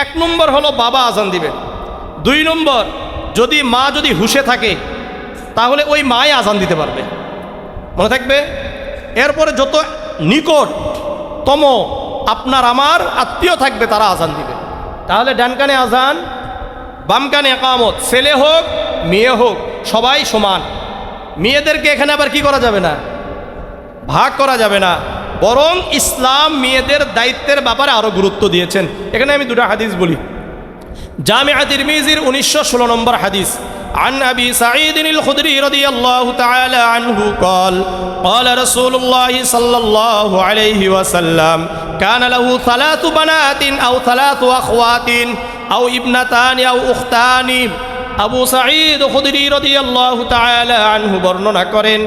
এক নম্বর হলো বাবা আজান দিবে, 2 নম্বর যদি মা যদি হুঁশে থাকে তাহলে ওই মাই আজান দিতে পারবে, মনে থাকবে। এরপরে যত নিকটতম আপনার আমার আত্মীয় থাকবে তারা আজান দিবে। তাহলে ডান কানে আজান, বাম কানে একামত, ছেলে হোক মেয়ে হোক সবাই সমান। মেয়েদেরকে এখানে আবার কি করা যাবে না, ভাগ করা যাবে না, বরং ইসলাম মেয়েদের দায়িত্বের ব্যাপারে আরো গুরুত্ব দিয়েছেন। এখানে আমি 2টা হাদিস বলি। জামিআ তিরমিজির 1916 নম্বর হাদিস, عن أبي سعيد الخدري رضي الله تعالى عنه قال قال رسول الله صلى الله عليه وسلم كان له 3 بنات أو 3 أخوات أو ابنتان أو أختان। আবু সাঈদ খুদরি রাদিয়াল্লাহু তাআলা আনহু বর্ণনা করেন,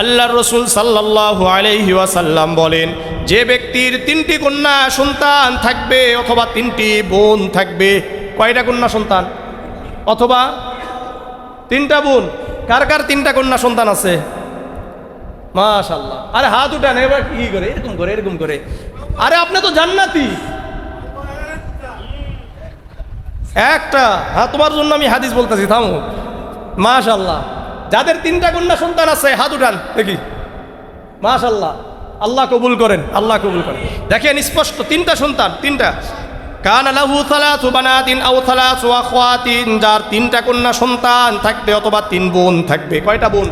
আল্লাহর রাসূল সাল্লাল্লাহু আলাইহি ওয়াসাল্লাম বলেন, যে ব্যক্তির 3টি কন্যা সন্তান থাকবে অথবা 3টি বোন থাকবে। কয়টা কন্যা সন্তান অথবা 3টা বোন? কার কার 3টা কন্যা সন্তান আছে? মাশাআল্লাহ। আরে হাত উঠান, এবার কি করে এরকম করে এরকম করে? আরে আপনি তো জান্নাতি। একটা হ্যাঁ, তোমার জন্য আমি হাদিস বলতেছি, থামো। মাশাআল্লাহ, যাদের 3টা কন্যা সন্তান আছে হাত উঠান দেখি। মাশাআল্লাহ, আল্লাহ কবুল করেন, আল্লাহ কবুল করেন। দেখেন স্পষ্ট 3টা সন্তান, 3টা। কানা লাহু 3 বানাতিন আও 3 আখওয়াতিন, যার 3টা কন্যা সন্তান থাকবে অথবা 3 বোন থাকবে। কয়টা বোন?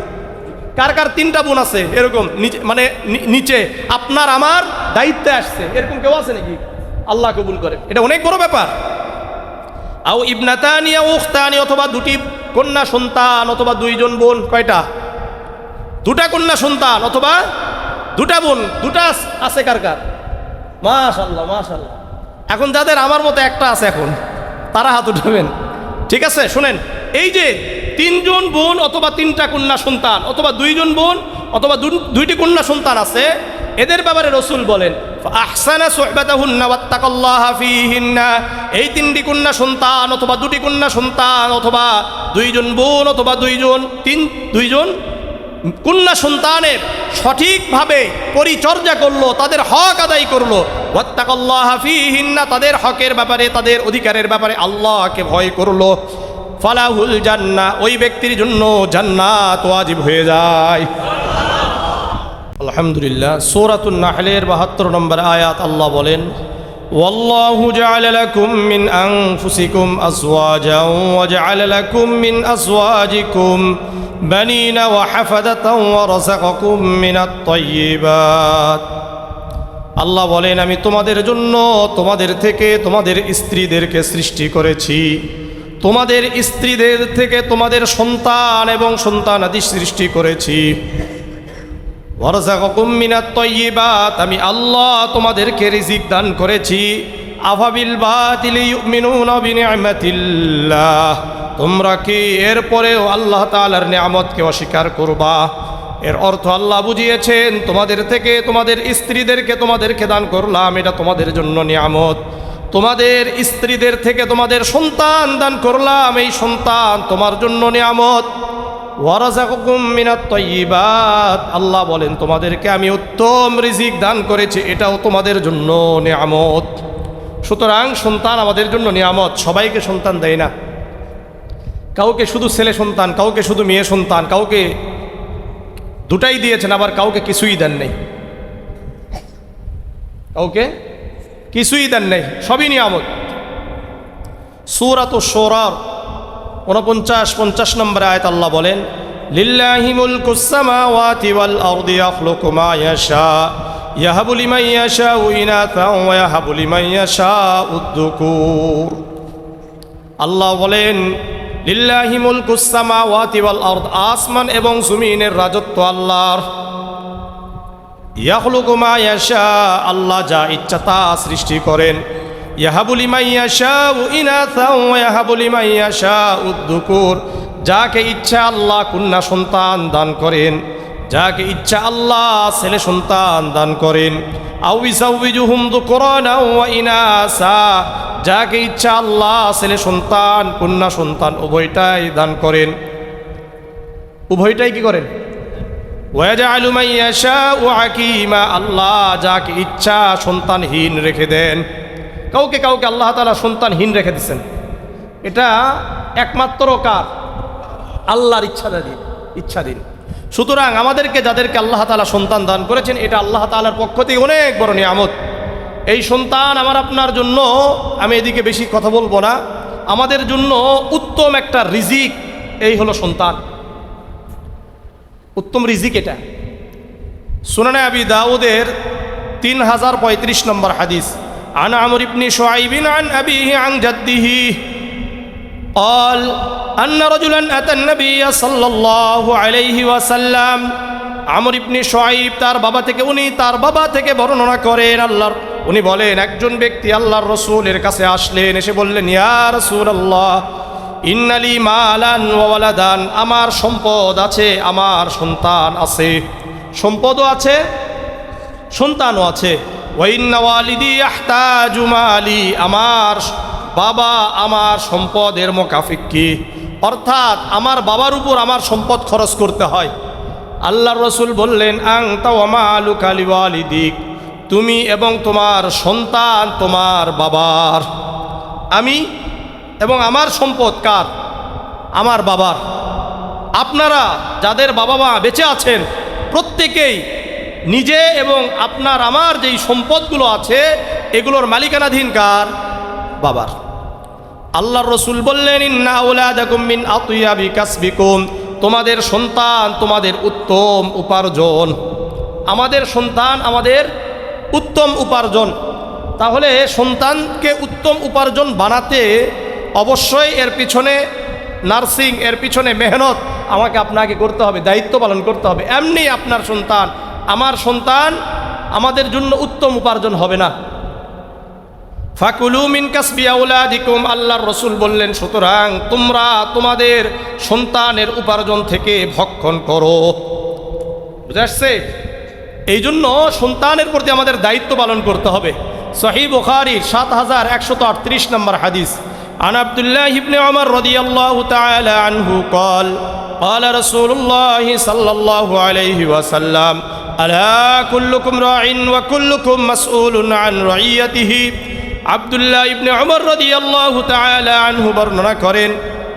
কার কার 3টা বোন আছে এরকম? নিচে মানে নিচে আপনার আমার দায়িত্বে আসছে, এরকম কেউ আছে নাকি? আল্লাহ কবুল করেন, এটা অনেক বড় ব্যাপার। আও ইবনাতানি আও উখতানি, অথবা 2টি কন্যা সন্তান অথবা 2 জন বোন। কয়টা? 2টা কন্যা সন্তান অথবা 2টা বোন। 2টা আছে কার কার? মাশাআল্লাহ মাশাআল্লাহ। এখন যাদের আমার মতো একটা আছে এখন তারা হাত উঠাবেন, ঠিক আছে? শুনেন, এই যে 3 জন বোন অথবা 3টা কন্যা সন্তান অথবা 2 জন বোন অথবা 2টি কন্যা সন্তান আছে, এদের ব্যাপারে রাসূল বলেন আহসানা সুহবাতাহুন্না ওয়াত্তাকাল্লাহা ফীহিন্না। এই 3টি কন্যা সন্তান অথবা 2টি কন্যা সন্তান অথবা 2 জন বোন অথবা 2 জন কন্যা সন্তানের সঠিকভাবে পরিচর্যা করলো, তাদের হক আদায় করলো। ওয়াত্তাকাল্লাহা ফীহিন্না, তাদের হকের ব্যাপারে তাদের অধিকারের ব্যাপারে আল্লাহকে ভয় করলো। ফালাহুল জান্নাহ, ওই ব্যক্তির জন্য জান্নাত ওয়াজিব হয়ে যায়। আলহামদুলিল্লাহ। সূরাতুন নাহলের 72 নম্বর আয়াত আল্লাহ বলেন, ওয়াল্লাহু জাআলা লাকুম মিন আনফুসিকুম আজওয়াজান ওয়া জাআলা লাকুম মিন আজওয়াজিকুম বানিনা ওয়া হাফাদাতান ওয়া রাযাকাকুম মিনাত তাইয়্যিবাত। আল্লাহ বলেন, আমি তোমাদের জন্য তোমাদের থেকে তোমাদের স্ত্রীদেরকে সৃষ্টি করেছি, তোমাদের স্ত্রীদের থেকে তোমাদের সন্তান এবং সন্তানাদি সৃষ্টি করেছি। ওয়ারযাকাকুম মিনাত তাইয়্যিবাত, আমি আল্লাহ তোমাদেরকে রিজিক দান করেছি। আফাবিল বাতিলি ইউমিনুনা বিনিআমাতিল্লাহ, তোমরা কি এরপরেও আল্লাহ তাআলার নিয়ামতকে অস্বীকার করবা? এর অর্থ আল্লাহ বুঝিয়েছেন, তোমাদের থেকে তোমাদের স্ত্রীদেরকে তোমাদেরকে দান করলাম, এটা তোমাদের জন্য নিয়ামত। তোমাদের স্ত্রীদের থেকে তোমাদের সন্তান দান করলাম, এই সন্তান তোমার জন্য নিয়ামত। ওয়ারাযাকাকুম মিনাত তাইয়্যিবাত, আল্লাহ বলেন তোমাদেরকে আমি উত্তম রিজিক দান করেছি, এটাও তোমাদের জন্য নিয়ামত। সুতরাং সন্তান আমাদের জন্য নিয়ামত। সবাইকে সন্তান দেয় না, কাউকে শুধু ছেলে সন্তান, কাউকে শুধু মেয়ে সন্তান, কাউকে 2টাই দিয়েছেন, আবার কাউকে কিছুই দেন নেই, কাউকে কিছুই দেন নেই, সবই নিয়ামত। সূরাতুশ শুরার 49-50 নম্বর আয়াত আল্লাহ বলেন, লিল্লাহি মুলকুস সামাওয়াতি ওয়াল আরদি ইয়াখলুকু মা ইয়াশা ইয়াহাবু লিমান ইয়াশাউ ইনাথান ওয়া ইয়াহাবু লিমান ইয়াশাউ যুকুর। আল্লাহ বলেন, লিল্লাহি মুলকুস সামাওয়াতি ওয়াল আরদ, আসমান এবং জমিনের রাজত্ব আল্লাহর। ইয়াখলুকু মা ইয়াশা, আল্লাহ যা ইচ্ছা তা সৃষ্টি করেন। ইয়াহাবু লিমান ইয়াশাউ ইনাথান ওয়া ইয়াহাবু লিমান ইয়াশাউ যুকুর, যাকে ইচ্ছা আল্লাহ কন্যা সন্তান দান করেন, যাকে ইচ্ছা আল্লাহ ছেলে সন্তান দান করেন। আও ইযাওয়িজুহুম যুকরানা ওয়া ইনাসা, যাকে ইচ্ছা আল্লাহ ছেলে সন্তান কন্যা সন্তান উভয়টাই দান করেন। উভয়টাই কি করেন? ওয়াজআলু মান ইয়াশাউ আকীমা, আল্লাহ যাকে ইচ্ছা সন্তানহীন রেখে দেন। কাউকে কাউকে আল্লাহ তাআলা সন্তানহীন রেখে দিচ্ছেন। এটা একমাত্র কার? আল্লাহর ইচ্ছাধীন। সুতরাং আমাদেরকে যাদেরকে আল্লাহ তাআলা সন্তান দান করেছেন, এটা আল্লাহ তাআলার পক্ষ থেকে অনেক বড় নিয়ামত। এই সন্তান আমার আপনার জন্য, আমি এদিকে বেশি কথা বলবো না, আমাদের জন্য উত্তম একটা রিজিক। এই হলো সন্তান, উত্তম রিজিক এটা। সুনানে আবি দাউদের 3035 নম্বর হাদিস, আন আমর ইবনে শুআইব আন আবিহি আন জাদ্দিহি قال أن رجلا أتى النبي صلى الله عليه وسلم। আমর ইবনে শুআইব তার বাবা থেকে বর্ণনা করেন, উনি বলেন একজন ব্যক্তি আল্লাহর রাসূলের কাছে আসলেন, এসে বললেন, ইয়া রাসূলুল্লাহ ইন্নালি মালান ওয়া ওয়ালাদান, আমার সম্পদ আছে, আমার সন্তান আছে, সম্পদও আছে সন্তানও আছে। ওয়া ইন্না ওয়ালিদি ইয়াহতাজু মালি, আমার বাবা আমার সম্পদের মোকাফিক্কি, অর্থাৎ আমার বাবার উপর আমার সম্পদ খরচ করতে হয়। আল্লাহর রাসূল বললেন, আনতা ওয়া মালুকা লিওয়ালিদিক, তুমি এবং তোমার সন্তান তোমার বাবার। আমি এবং আমার সম্পদ কার? আমার বাবার। আপনারা যাদের বাবা মা বেঁচে আছেন, প্রত্যেকেই নিজে এবং আপনার আমার যেই সম্পদগুলো আছে এগুলোর মালিকানাধীন কার? বাবার। আল্লাহর রাসূল বললেন, ইন্না আওলাদাকুম মিন আতয়াবি কাসবিকুম, তোমাদের সন্তান তোমাদের উত্তম উপার্জন। আমাদের সন্তান আমাদের উত্তম উপার্জন। তাহলে সন্তানকে উত্তম উপার্জন বানাতে অবশ্যই এর পিছনে নার্সিং, এর পিছনে মেহনত আমাকে আপনাকে করতে হবে, দায়িত্ব পালন করতে হবে। এমনি আপনার সন্তান আমার সন্তান আমাদের জন্য উত্তম উপার্জন হবে না। ফাকুলু মিন কাসবি আওলাদিকুম, আল্লাহর রাসূল বললেন, সুতরাং তোমরা তোমাদের সন্তানের উপার্জন থেকে ভক্ষণ করো। বুঝা আসছে? এই জন্য সন্তানের প্রতি আমাদের দায়িত্ব পালন করতে হবে। সহিহ বুখারী 7138 নম্বর হাদিস, আন আব্দুল্লাহ ইবনে উমর রাদিয়াল্লাহু তাআলা আনহু قال قال رسول الله صلى الله عليه وسلم ألا كلكم راع وكلكم مسؤول عن رعيته। আব্দুল্লাহ ইবনে উমর রাদিয়াল্লাহু তাআলা আনহু বর্ণনা করেন,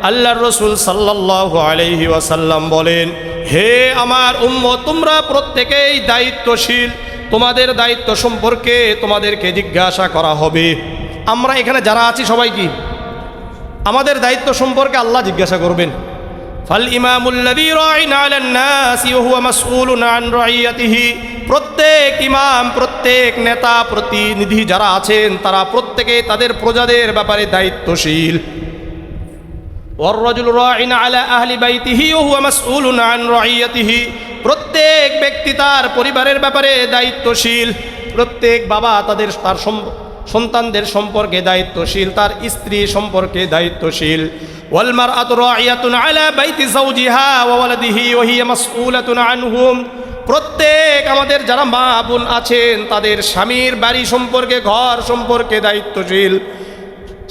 আল্লাহর রাসূল সাল্লাল্লাহু আলাইহি ওয়াসাল্লাম বলেন, হে আমার উম্মত, তোমরা প্রত্যেকেই দায়িত্বশীল, তোমাদের দায়িত্ব সম্পর্কে তোমাদেরকে জিজ্ঞাসা করা হবে। আমরা এখানে যারা আছি সবাই কি আমাদের দায়িত্ব সম্পর্কে আল্লাহ জিজ্ঞাসা করবেন। ফাল ইমামুল্লাযী রা'ইন 'আলান নাসি ওয়া হুয়া মাসউলুন আন রাইয়াতিহি, প্রত্যেক ইমাম, প্রত্যেক নেতা, প্রতিনিধি যারা আছেন তারা প্রত্যেকে তাদের প্রজাদের ব্যাপারে দায়িত্বশীল। ওয়ার রাজুলু রা'ইন 'আলা আহলি বাইতিহি ওয়া হুয়া মাসউলুন আন রাইয়াতিহি, প্রত্যেক ব্যক্তি তার পরিবারের ব্যাপারে দায়িত্বশীল। প্রত্যেক বাবা তার সন্তানদের সম্পর্কে দায়িত্বশীল, তার স্ত্রী সম্পর্কে দায়িত্বশীল। ওয়াল মারআতু রা'ইয়াতুন আলা বাইতি যাওজিহা ওয়া ওয়ালাদিহি ওয়া হিয়া মাসউলাতুন আনহুম, প্রত্যেক আমাদের যারা মা বোন আছেন তাদের স্বামীর বাড়ি সম্পর্কে, ঘর সম্পর্কে দায়িত্বশীল।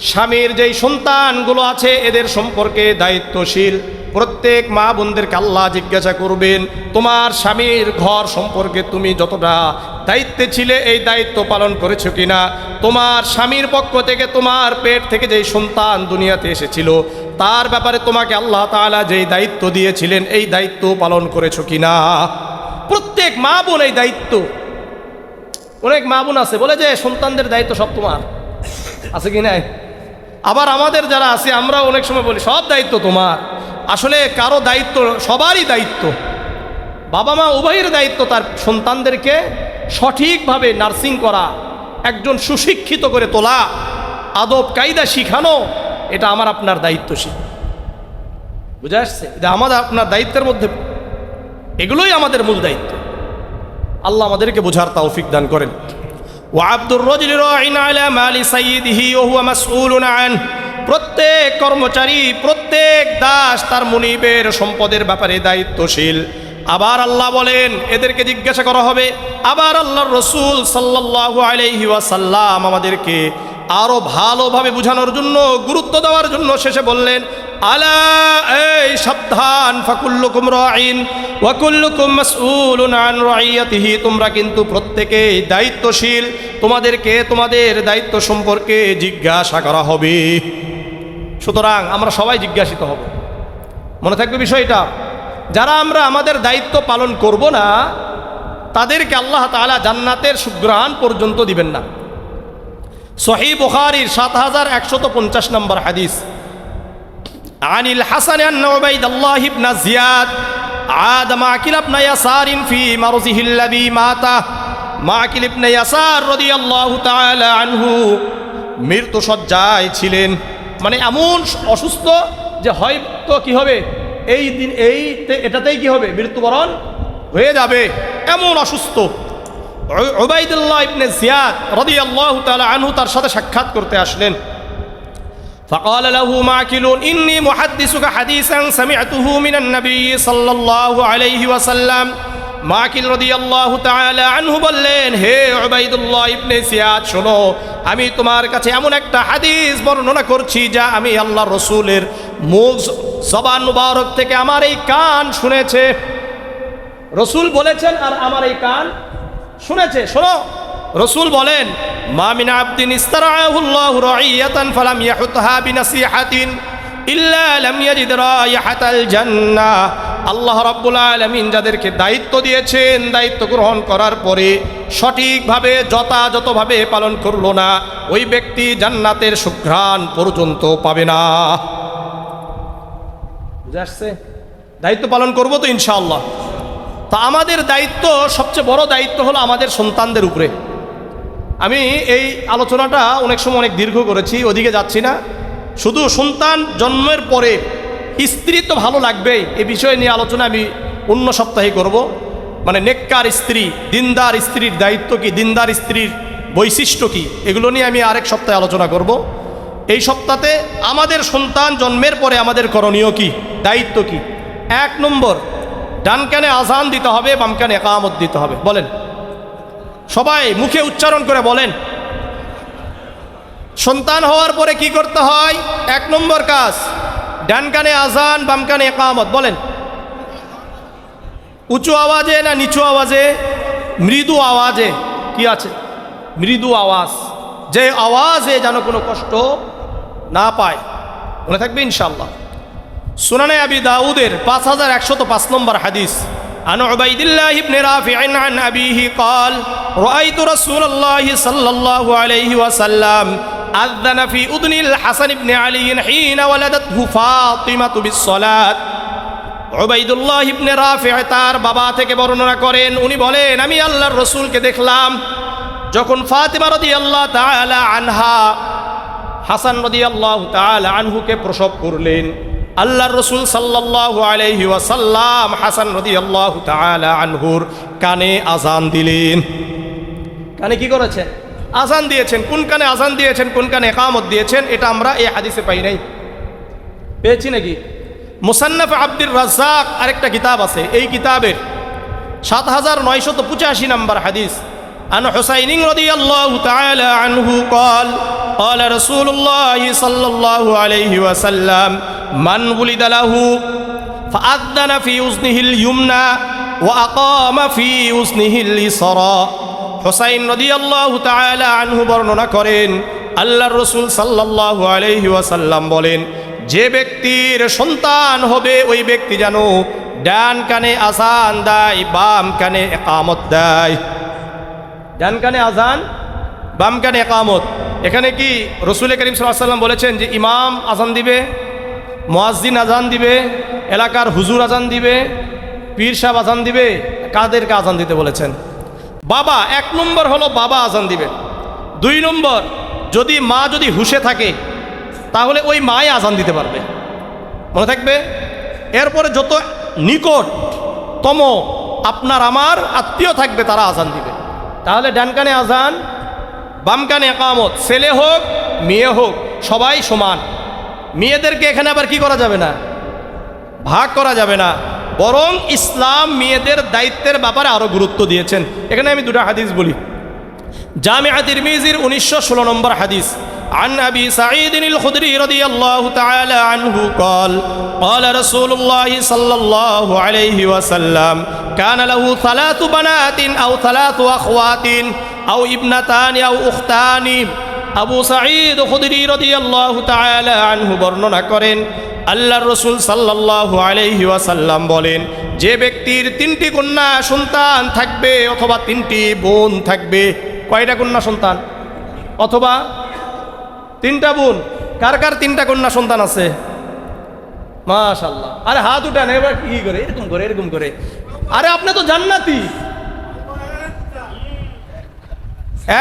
স্বামীর যেই সন্তানগুলো আছে এদের সম্পর্কে দায়িত্বশীল। প্রত্যেক মা বোনদেরকে আল্লাহ জিজ্ঞাসা করবেন, তোমার স্বামীর ঘর সম্পর্কে তুমি যতটা দায়িত্বে ছিলে এই দায়িত্ব পালন করেছো কিনা? তোমার স্বামীর পক্ষ থেকে তোমার পেট থেকে যেই সন্তান দুনিয়াতে এসেছিল তার ব্যাপারে তোমাকে আল্লাহ তাআলা যেই দায়িত্ব দিয়েছিলেন এই দায়িত্ব পালন করেছো কিনা? প্রত্যেক মা বোন এই দায়িত্ব। অনেক মা বোন আছে বলে যে সন্তানদের দায়িত্ব সব তোমার, আছে কি নাই? আবার আমাদের যারা আছে আমরা অনেক সময় বলি সব দায়িত্ব তোমার। আসলে কারো দায়িত্ব, সবারই দায়িত্ব, বাবা মা উভয়ের দায়িত্ব তার সন্তানদেরকে সঠিকভাবে নার্সিং করা, একজন সুশিক্ষিত করে তোলা, আদব কায়দা শিখানো, এটা আমার আপনার দায়িত্বশীল। বুঝে আসছে? এটা আমাদের আপনার দায়িত্বের মধ্যে, এগুলোই আমাদের মূল দায়িত্ব। আল্লাহ আমাদেরকে বোঝার তৌফিক দান করেন। ওয়াব্দুর রাজুলি রা'ইন আলা মালি সাইয়্যিদিহি ওয়া হুয়া মাসউলুন আন, প্রত্যেক কর্মচারী, প্রত্যেক দাস তার মুনিবের সম্পদের ব্যাপারে দায়িত্বশীল। আবার আল্লাহ বলেন এদেরকে জিজ্ঞাসা করা হবে। আবার আল্লাহর রাসূল সাল্লাল্লাহু আলাইহি ওয়াসাল্লাম আমাদেরকে আরো ভালোভাবে বোঝানোর জন্য, গুরুত্ব দেওয়ার জন্য শেষে বললেন, আলা, এই সাবধান, ফাকুল্লুকুম রাঈন ওয়া কুল্লুকুম মাসউলুন আন রাইয়াতিহি, তোমরা কিন্তু প্রত্যেকেই দায়িত্বশীল, তোমাদেরকে তোমাদের দায়িত্ব সম্পর্কে জিজ্ঞাসা করা হবে। সুতরাং আমরা সবাই জিজ্ঞাসিত হব, মনে থাকবে বিষয়টা। যারা আমরা আমাদের দায়িত্ব পালন করব না, তাদেরকে আল্লাহ তাআলা জান্নাতের সুঘ্রাণ পর্যন্ত দিবেন না। সহিহ বুখারীর 7150 নম্বর হাদিস, আনিল হাসান আন উবাইদুল্লাহ ইবনে জিয়াদ আদ মাকিল ইবনে ইয়াসার ফি মারজিহি আল্লাযী মাতা। মাকিল ইবনে ইয়াসার রাদিয়াল্লাহু তাআলা আনহু মৃত্যু সজ্জায় ছিলেন, মানে এমন অসুস্থ যে হয়তো কি হবে, এই দিন এটাতেই কি হবে, মৃত্যুবরণ হয়ে যাবে, এমন অসুস্থ। উবাইদুল্লাহ ইবনে জিয়াদ রাদিয়াল্লাহু তাআলা আনহু তার সাথে সাক্ষাৎ করতে আসলেন। فقال له معقل إني محدثك حديثا سمعته من النبي صلى الله عليه وسلم। মাকিল রাদিয়াল্লাহু তাআলা আনহু বললেন, হে উবাইদুল্লাহ ইবনে জিয়াদ, শোনো, আমি তোমার কাছে এমন একটা হাদিস বর্ণনা করছি যা আমি আল্লাহর রাসূলের মুখ জবান মুবারক থেকে আমার এই কান শুনেছে। রাসূল বলেছেন আর আমার এই কান শুনেছে। শোনো, রাসূল বলেন, মা মিন আবদিন ইস্তারাহুল্লাহু রাইয়াতান ফালাম ইয়াহুতহা বিনাসিহাতিন ইল্লা লাম ইয়াজিদ রাইহাতাল জান্নাহ। আল্লাহ রাব্বুল আলামিন যাদেরকে দায়িত্ব দিয়েছেন, দায়িত্ব গ্রহণ করার পরে সঠিকভাবে যথাযথভাবে পালন করলো না, ওই ব্যক্তি জান্নাতের সুঘ্রাণ পর্যন্ত পাবে না। বুঝে আসছে? দায়িত্ব পালন করবো তো ইনশাআল্লাহ। তা আমাদের দায়িত্ব, সবচেয়ে বড় দায়িত্ব হলো আমাদের সন্তানদের উপরে। আমি এই আলোচনাটা অনেক সময় অনেক দীর্ঘ করেছি, ওদিকে যাচ্ছি না। শুধু সন্তান জন্মের পরে স্ত্রী তো ভালো লাগবেই, এ বিষয় নিয়ে আলোচনা আমি অন্য সপ্তাহে করব। মানে নেককার স্ত্রী, দিনদার স্ত্রীর দায়িত্ব কি, দিনদার স্ত্রীর বৈশিষ্ট্য কি, এগুলো নিয়ে আমি আরেক সপ্তাহে আলোচনা করব। এই সপ্তাহে আমাদের সন্তান জন্মের পরে আমাদের করণীয় কি, দায়িত্ব কি। 1 নম্বর, ডান কানে আজান দিতে হবে, বাম কানে ইকামত দিতে হবে। বলেন সবাই, মুখে উচ্চারণ করে বলেন। সন্তান হওয়ার পরে কি করতে হয়? 1 নম্বর কাজ, ডান কানে আজান, বাম কানে ইকামত। বলেন উঁচু আওয়াজে না নিচু আওয়াজে? মৃদু আওয়াজে। কি আছে? মৃদু আওয়াজ, যে আওয়াজে যেন কোনো কষ্ট না পায়। মনে থাকবে ইনশাআল্লাহ। সুনানে আবি দাউদের 5105 নম্বর হাদিস, عن عبيد الله بن رافع عن أبيه قال رأيت رسول الله صلى الله عليه وسلم أذن في أذن الحسن بن علي حين ولدته فاطمة بالصلاة। উবাইদুল্লাহ ইবনে রাফি তার বাবা থেকে বর্ণনা করেন, উনি বলেন, আমি আল্লাহর রাসূলকে দেখলাম যখন ফাতিমা রাদিয়াল্লাহু তাআলা আনহা হাসান রাদিয়াল্লাহু তাআলা আনহুকে প্রসব করলেন। আল্লাহর রাসূল সাল্লাল্লাহু আলাইহি ওয়াসাল্লাম হাসান রাদিয়াল্লাহু তাআলা আনহুর কানে আজান দিলেন। কানে কি করেছেন? আজান দিয়েছেন। কোন কানে আজান দিয়েছেন, কোন কানে ইকামত দিয়েছেন, এটা আমরা এই হাদিসে পাই নাই। পেয়েছি নাকি? মুসান্নাফ আব্দুর রাজ্জাক আরেকটা কিতাব আছে, এই কিতাবের 7985 নম্বর হাদিস, عن حسين رضي الله تعالى عنه قال قال رسول الله صلى الله عليه وسلم من ولد له فأذن في أذنه اليمنى وأقام في أذنه اليسرى। হুসাইন রাদিয়াল্লাহু তাআলা আনহু বর্ণনা করেন, আল্লাহর রাসূল সাল্লাল্লাহু আলাইহি ওয়াসাল্লাম বলেন, যে ব্যক্তির সন্তান হবে ওই ব্যক্তি যেন ডান কানে আজান দেয়, বাম কানে ইকামত দেয়। ডান কানে আজান, বাম কানে ইকামত। এখানে কি রাসূল করিম সাল্লাল্লাহু আলাইহি ওয়াসাল্লাম বলেছেন যে ইমাম আজান দিবে, মুয়াজ্জিন আজান দিবে, এলাকার হুজুর আজান দিবে, পীর সাহেব আজান দিবে? কাদেরকে আজান দিতে বলেছেন? বাবা। 1 নম্বর হলো বাবা আজান দিবে। 2 নম্বর, যদি মা যদি হুশে থাকে তাহলে ওই মাই আজান দিতে পারবে। মনে থাকবে? এরপরে যত নিকটতম আপনার আমার আত্মীয় থাকবে তারা আজান দিবে। তাহলে ডান কানে আজান, বাম কানে ইকামত। ছেলে হোক মেয়ে হোক সবাই সমান। মেয়েদেরকে এখানে আবার কি করা যাবে না, ভাগ করা যাবে না, বরং ইসলাম মেয়েদের দায়িত্বের ব্যাপারে আরো গুরুত্ব দিয়েছেন। এখানে আমি 2টা হাদিস বলি। জামিআ তিরমিজির 1916 নম্বর হাদিস, عن أبي سعيد الخدري رضي الله تعالى عنه قال قال رسول الله صلى الله عليه وسلم كان له 3 بنات أو 3 أخوات أو ابنتان أو أختان আবু সাঈদ খুদরি রাদিয়াল্লাহু তাআলা আনহু বর্ণনা করেন আল্লাহর রাসূল সাল্লাল্লাহু আলাইহি ওয়াসাল্লাম বলেন, যে ব্যক্তির 3টি কন্যা সন্তান থাকবে অথবা 3টি বোন থাকবে। কয়টা কন্যা সন্তান অথবা 3টা বোন? কার কার 3টা কন্যা সন্তান আছে? মাশাআল্লাহ। আরে হাত উঠান, এবার কি করে এরকম করে এরকম করে? আরে আপনি তো জান্নাতি।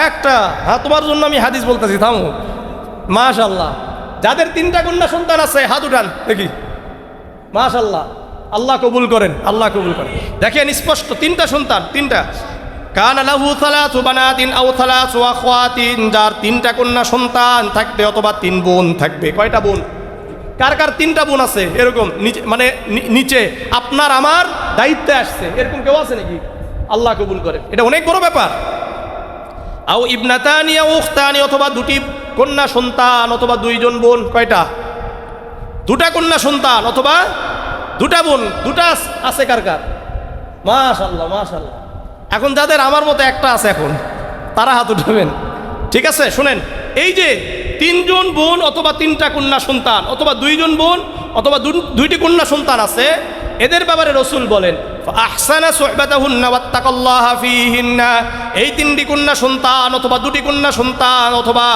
একটা, হ্যাঁ তোমার জন্য আমি হাদিস বলতেছি, থামো। মাশাআল্লাহ। যাদের 3টা কন্যা সন্তান আছে হাত উঠান দেখি। মাশাআল্লাহ, আল্লাহ কবুল করেন, আল্লাহ কবুল করেন। দেখেন স্পষ্ট 3টা সন্তান, 3টা। কানা লাহু 3 বানাতিন আও 3 আখওয়াতিন, যার 3টা কন্যা সন্তান থাকবে অথবা 3 বোন থাকবে। কয়টা বোন? কার কার 3টা বোন আছে এরকম? নিচে মানে নিচে আপনার আমার দায়িত্বে আসছে, এরকম কেউ আছে নাকি? আল্লাহ কবুল করেন, এটা অনেক বড় ব্যাপার। আও ইবনাতানি আও উখতানি, অথবা 2টি কন্যা সন্তান অথবা 2 জন বোন। কয়টা? 2টা কন্যা সন্তান অথবা 2টা বোন। 2টা আছে কার কার? মাশাআল্লাহ মাশাআল্লাহ। এখন যাদের আমার মতো একটা আছে এখন, তারা হাত উঠাবেন। ঠিক আছে, শুনেন, এই যে 3 জন বোন অথবা 3টা কন্যা সন্তান অথবা 2 জন বোন অথবা 2টি কন্যা সন্তান আছে, এদের ব্যাপারে রাসূল বলেন আহসানা সুহবাতাহুন্না ওয়াত্তাকাল্লাহা ফীহিন্না। এই 3টি কন্যা সন্তান অথবা 2টি কন্যা সন্তান অথবা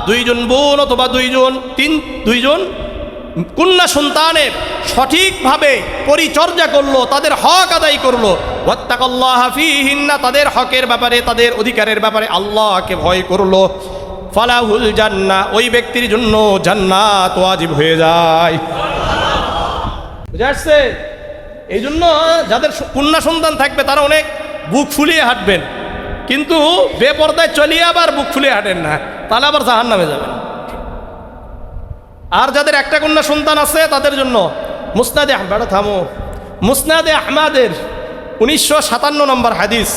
2 জন বোন অথবা 2 জন কন্যা সন্তানের সঠিকভাবে পরিচর্যা করলো, তাদের হক আদায় করলো। ওয়াত্তাকাল্লাহা ফীহিন্না, তাদের হকের ব্যাপারে, তাদের অধিকারের ব্যাপারে আল্লাহকে ভয় করলো। ফালাহুল জান্নাহ, ওই ব্যক্তির জন্য জান্নাত ওয়াজিব হয়ে যায়। বুঝা আসছে? এই জন্য যাদের কন্যা সন্তান থাকবে তারা অনেক বুক ফুলিয়ে হাঁটবেন, কিন্তু বেপরদায় চলিয়ে আবার বুক ফুলিয়ে হাঁটেন না, তাহলে আবার জাহান্নামে যাবেন। আর যাদের একটা কন্যা সন্তান আছে তাদের জন্য মুসনাদে আহমদ, থামো, মুসনাদে আহমদের 1957 নম্বর হাদিস,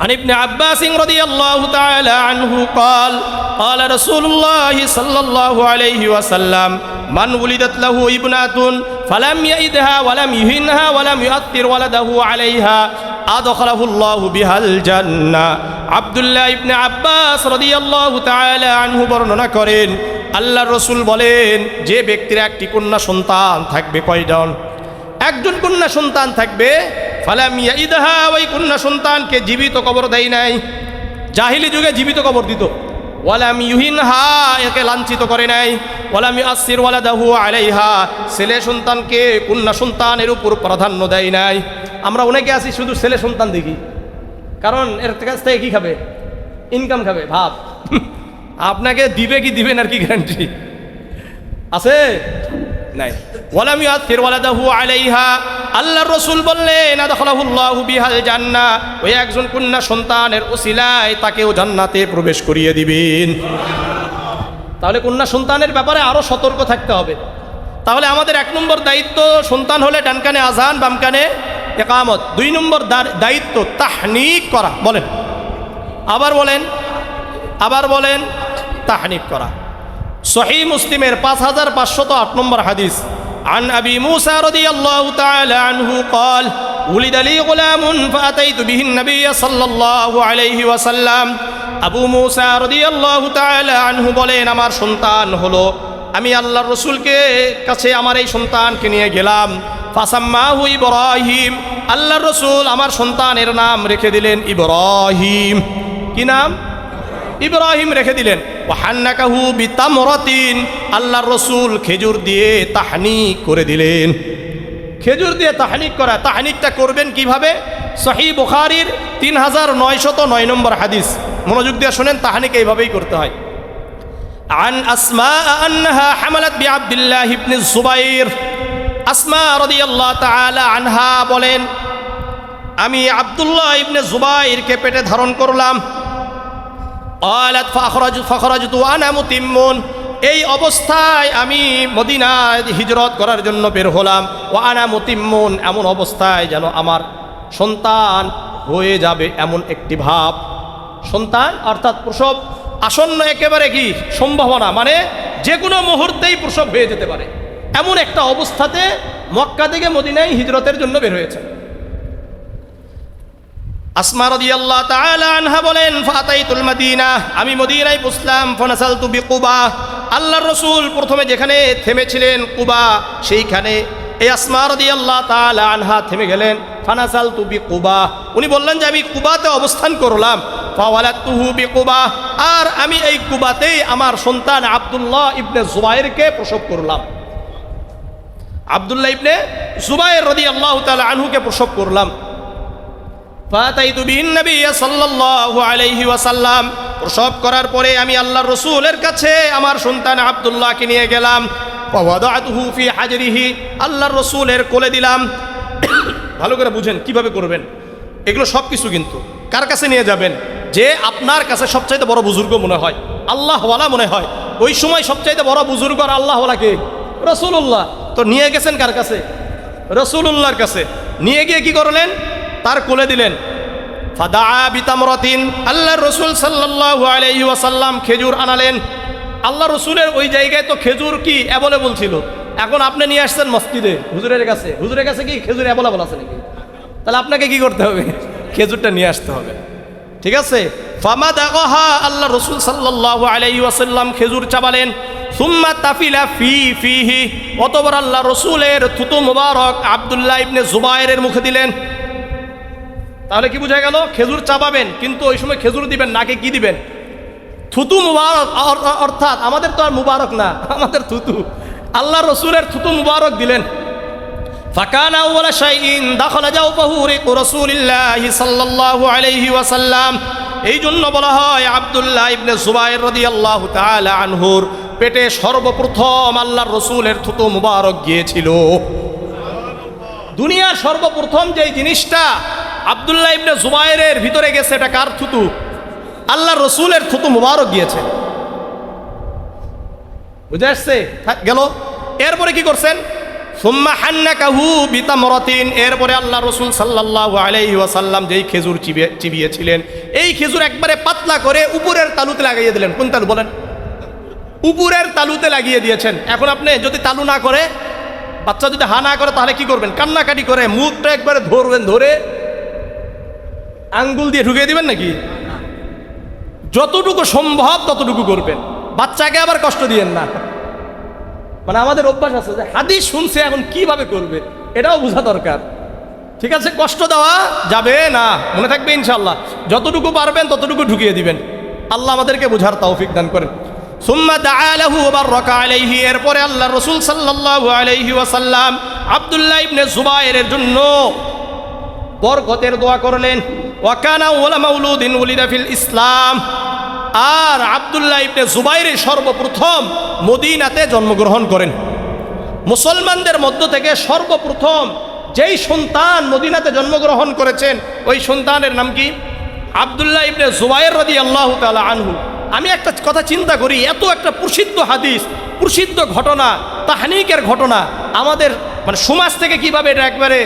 عن ابن عباس رضي الله تعالى عنه قال قال رسول الله صلى الله عليه وسلم من ولدت له ابنة فلم يئدها ولم يهنها ولم يؤثر ولده عليها أدخله الله بها الجنة। আব্দুল্লাহ ইবনে আব্বাস রাদিয়াল্লাহু তাআলা আনহু বর্ণনা করেন আল্লাহর রাসূল বলেন, যে ব্যক্তির একটি কন্যা সন্তান থাকবে, কয়জন? একজন কন্যা সন্তান থাকবে। ফালাম ইয়াইদহা, ওই কন্যা সন্তানকে জীবিত কবর দেয় নাই, জাহিলি যুগে জীবিত কবর দিত। ওয়ালাম ইউহিনহা, একে লাঞ্ছিত করে নাই। ওয়ালাম ইউআসসির ওয়ালাদাহু আলাইহা, ছেলে সন্তানকে কন্যা সন্তানের উপর প্রাধান্য দেয় নাই। আমরা অনেকে আছি শুধু ছেলে সন্তান দেখি, কারণ এর কাছ থেকে কি খাবে? ইনকাম খাবে। ভাব আপনাকে দিবে কি দিবেন আর কি গ্যারান্টি আছে? নাই। ওয়ালাম ইউআসসির ওয়ালাদাহু আলাইহা, আল্লাহর রাসূল বললেন আদখালাহুল্লাহু বিহাল জান্নাহ, ওই একজন কন্যা সন্তানের ওসিলায় তাকেও জান্নাতে প্রবেশ করিয়ে দিবেন। তাহলে কন্যা সন্তানের ব্যাপারে আরো সতর্ক থাকতে হবে। তাহলে আমাদের 1 নম্বর দায়িত্ব, সন্তান হলে ডান কানে আযান বাম কানে ইকামত। 2 নম্বর দায়িত্ব তাহনিক করা। বলেন, আবার বলেন তাহনিক করা। সহিহ মুসলিমের 5508 নম্বর হাদিস, عن أبي موسى رضي الله تعالى عنه قال ولد لي غلام فأتيت به النبي صلى الله عليه وسلم। আবু মুসা রাদিয়াল্লাহু তাআলা আনহু বলেন, আমার সন্তান হলো, আমি আল্লাহর রাসূলকে কাছে আমার এই সন্তানকে নিয়ে গেলাম। ফাসাম্মাহু ইব্রাহিম, আল্লাহর রাসূল আমার সন্তানের নাম রেখে দিলেন ইব্রাহিম। কি নাম? ইব্রাহিম রেখে দিলেন। ওয়াহান্নাকাহু বিতামরাতিন, আল্লাহর রাসূল খেজুর দিয়ে তাহনিক করে দিলেন। খেজুর দিয়ে তাহনিক করা, তাহনিকটা করবেন কিভাবে? সহিহ বুখারীর 3909 নম্বর হাদিস, মনোযোগ দিয়ে শুনেন, তাহনিক এইভাবেই করতে হয়। আন আসমা আন্নাহা হামালাত বিআব্দুল্লাহ ইবনে যুবাইর, আসমা রাদিয়াল্লাহু তাআলা আনহা বলেন, আমি আব্দুল্লাহ ইবনে যুবাইরকে পেটে ধারণ করলাম। قالت فخرجت وانا متم, এই অবস্থায় আমি মদিনায় হিজরত করার জন্য বের হলাম। ওয়ানা মুতিম্মুন, এমন অবস্থায় যেন আমার সন্তান হয়ে যাবে এমন একটি ভাব। সন্তান অর্থাৎ প্রসব আসন্ন একেবারে কি সম্ভাবনা, মানে যে কোনো মুহূর্তেই প্রসব হয়ে যেতে পারে, এমন একটা অবস্থাতে মক্কা থেকে মদিনায় হিজরতের জন্য বের হয়েছে। আসমা রাদিয়াল্লাহু তাআলা আনহা বলেন, ফাতাইতুল মাদিনা, আমি মদিনায় পৌঁছলাম। ফানাসালতু বিকুবা, আল্লাহর রাসূল প্রথমে যেখানে থেমেছিলেন কুবা, সেইখানে এই আসমা রাদিয়াল্লাহু তাআলা আনহা থেমে গেলেন। ফানাসালতু বিকুবা, উনি বললেন যে আমি কুবাতে অবস্থান করলাম। ফাওয়ালাতুহু বিকুবা, আর আমি এই কুবাতেই আমার সন্তান আব্দুল্লাহ ইবনে জুবায়েরকে প্রসব করলাম। আব্দুল্লাহ ইবনে জুবায়ের রাদিয়াল্লাহু তাআলা আনহুকে প্রসব করলাম। ফাতাইতু বিন নবী সাল্লাল্লাহু আলাইহি ওয়াসাল্লাম, প্রসব করার পরে আমি আল্লাহর রাসূলের কাছে আমার সন্তান আব্দুল্লাহকে নিয়ে গেলাম। ফাওয়াদাতুহু ফি হাজরিহি, আল্লাহর রাসূলের কোলে দিলাম। ভালো করে বুঝেন কিভাবে করবেন এগুলো সব কিছু, কিন্তু কার কাছে নিয়ে যাবেন? যে আপনার কাছে সবচাইতে বড় বুজুর্গ মনে হয়, আল্লাহওয়ালা মনে হয়, ওই সময় সবচাইতে বড় বুজুর্গ আর আল্লাহওয়ালাকে রাসূলুল্লাহ। তো নিয়ে গেছেন কার কাছে? রাসূলুল্লাহর কাছে। নিয়ে গিয়ে কি করলেন? তার কোলে দিলেন। ফাদাআ বিতামরাতিন, আল্লাহর রাসূল সাল্লাল্লাহু আলাইহি ওয়াসাল্লাম খেজুর আনালেন। আল্লাহ রসুলের ওই জায়গায় তো খেজুর কি অ্যাভেলেবল ছিল, এখন আপনি নিয়ে আসছেন মসজিদে হুজুরের কাছে, হুজুরের কাছে কি খেজুর অ্যাভেলেবল আছে নাকি? তাহলে আপনাকে কি করতে হবে? খেজুরটা নিয়ে আসতে হবে, ঠিক আছে? ফামাদাগাহা, আল্লাহ রসুল সাল্লাল্লাহু আলাইহি ওয়াসাল্লাম খেজুর চাবালেন। সুম্মা তাফিলা ফিহি, অতঃপর আল্লাহ রসুলের থুতু মুবারক আব্দুল্লাহ ইবনে জুবায়েরের মুখে দিলেন। তাহলে কি বোঝা গেল? খেজুর চাবাবেন, কিন্তু ওই সময় খেজুর দিবেন, নাকে কি দিবেন? থুতু মুবারক, অর্থাৎ আমাদের তো আর মুবারক না, আমাদের থুতু। আল্লাহ রসুলের থুতু মুবারক দিলেন। ফাকানা আউওয়ালা শাইইন দাখালা জাওফাহু রিকু রাসূলিল্লাহি সাল্লাল্লাহু আলাইহি ওয়াসাল্লাম। এই জন্য বলা হয় আব্দুল্লাহ ইবনে জুবায়ের রাদিয়াল্লাহু তাআলা আনহুর পেটে সর্বপ্রথম আল্লাহর রসুলের থুতু মুবারক গিয়েছিল। দুনিয়ার সর্বপ্রথম যে জিনিসটা আব্দুল্লাহ ইবনে জুবায়েরের ভিতরে গেছে, এটা কার থুতু? আল্লাহর রসুলের থুতু মুবারক গিয়েছে। বুঝে আসছে? গেল। এরপরে কি করছেন? সুম্মা হান্নাকাহু বিতামরাতিন, এরপরে আল্লাহ রসুল সাল্লাল্লাহু আলাইহি ওয়াসাল্লাম যেই খেজুর চিবিয়েছিলেন, এই খেজুর একবারে পাতলা করে উপরের তালুতে লাগিয়ে দিলেন। কোন তালু বলেন? উপরের তালুতে লাগিয়ে দিয়েছেন। এখন আপনি যদি তালু না করে, বাচ্চা যদি হা না করে, তাহলে কি করবেন? কান্নাকাটি করে মুখটা একবারে ধরবেন, ধরে আঙ্গুল দিয়ে ঢুকিয়ে দিবেন নাকি? যতটুকু সম্ভব ততটুকু করবেন, বাচ্চাকে আবার কষ্ট দিয়েন না। মানে আমাদের অভ্যাস আছে যে হাদিস শুনছে, এখন কিভাবে করবে এটাও বোঝা দরকার, ঠিক আছে? কষ্ট দেওয়া যাবে না, মনে থাকবে ইনশাআল্লাহ। যতটুকু পারবেন ততটুকু ঢুকিয়ে দিবেন। আল্লাহ আমাদেরকে বোঝার তৌফিক দান করেন। সুম্মা দাআ লাহু ওয়া বারাকা আলাইহি, এরপরে আল্লাহ রাসূল সাল্লাল্লাহু আলাইহি ওয়াসাল্লাম আব্দুল্লাহ ইবনে জুবায়েরের জন্য বরকতের দোয়া করলেন। ওয়া কানা ওয়ালা মাউলুদিন উলিদা ফিল ইসলাম, আর আব্দুল্লাহ ইবনে জুবায়ের সর্বপ্রথম মদিনাতে জন্মগ্রহণ করেন। মুসলমানদের মধ্য থেকে সর্বপ্রথম যেই সন্তান মদিনাতে জন্মগ্রহণ করেছেন, ওই সন্তানের নাম কি? আব্দুল্লাহ ইবনে জুবায়ের রাদিয়াল্লাহু তাআলা আনহু। আমি একটা কথা চিন্তা করি, এত একটা প্রসিদ্ধ হাদিস, প্রসিদ্ধ ঘটনা, তাহনিকের ঘটনা আমাদের মানে সমাজ থেকে কিভাবে এটা একবারে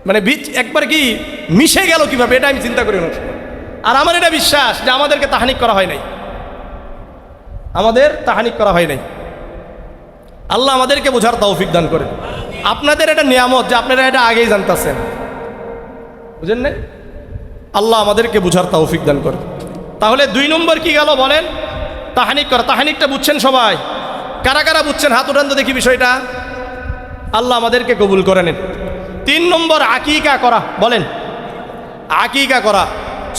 মানে একবার কি মিশে গেল কিভাবে, এটা আমি চিন্তা করি অনেক সময়। আর আমার এটা বিশ্বাস যে আমাদেরকে তাহানিক করা হয় নাই, আমাদের তাহানিক করা হয় নাই। আল্লাহ আমাদেরকে বোঝার তৌফিক দান করেন। আপনাদের এটা নিয়ামত যে আপনারা এটা আগেই জানতেছেন, বুঝেন না? আল্লাহ আমাদেরকে বোঝার তৌফিক দান করেন। তাহলে 2 নম্বর কি গেল বলেন? তাহানিক করা। তাহানিকটা বুঝছেন সবাই? কারা কারা বুঝছেন হাত উঠান তো দেখি বিষয়টা। আল্লাহ আমাদেরকে কবুল করে নেন। 3 নম্বর আকিকা করা। বলেন, আকিকা করা।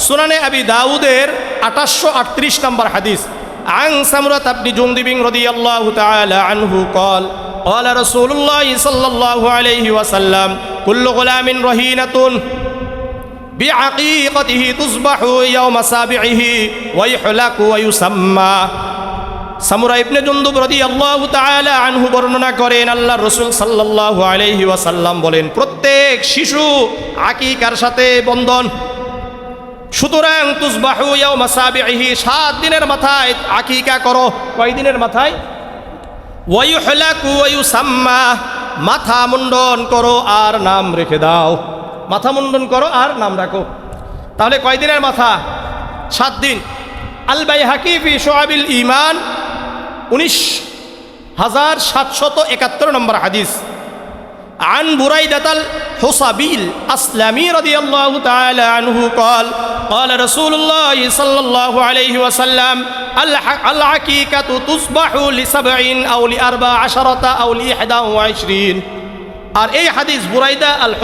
সুনানে আবি দাউদের 838 নম্বর হাদিস। আন সামরাত ইবনে জুনদিব রাদিয়াল্লাহু তাআলা আনহু قال قال رسول الله صلى الله عليه وسلم كل غلام رهينة بعقيقته تصبح يوم سابعه ويحلق ويسمى। সামুরা ইবনে জুনদুব রাদিয়াল্লাহু তাআলা আনহু বর্ণনা করেন, আল্লাহর রাসূল সাল্লাল্লাহু আলাইহি ওয়াসাল্লাম বলেন, প্রত্যেক শিশু আকিকার সাথে বন্ধন। সুতরাং তুসবাহু ইয়াউমা সাবিহি, 7 দিনের মাথায় আকিকা করো। কয় দিনের মাথায়? ওয়ায়ুহলাকু ওয়ায়ুসাম্মা, মাথা মুন্ডন করো আর নাম রেখে দাও। মাথা মুন্ডন করো আর নাম রাখো। তাহলে কয় দিনের মাথা? 7 দিন। আল বাইহাকি ফি শুআবিল ঈমান 19771 নম্বর হাদিস। عن بريدة الحصبي الأسلمي رضي الله تعالى عنه قال قال رسول الله صلى الله عليه وسلم العقيقة تصبح ل7 أو ل14 أو ل21। আর এই হাদিস বুরাইদা আল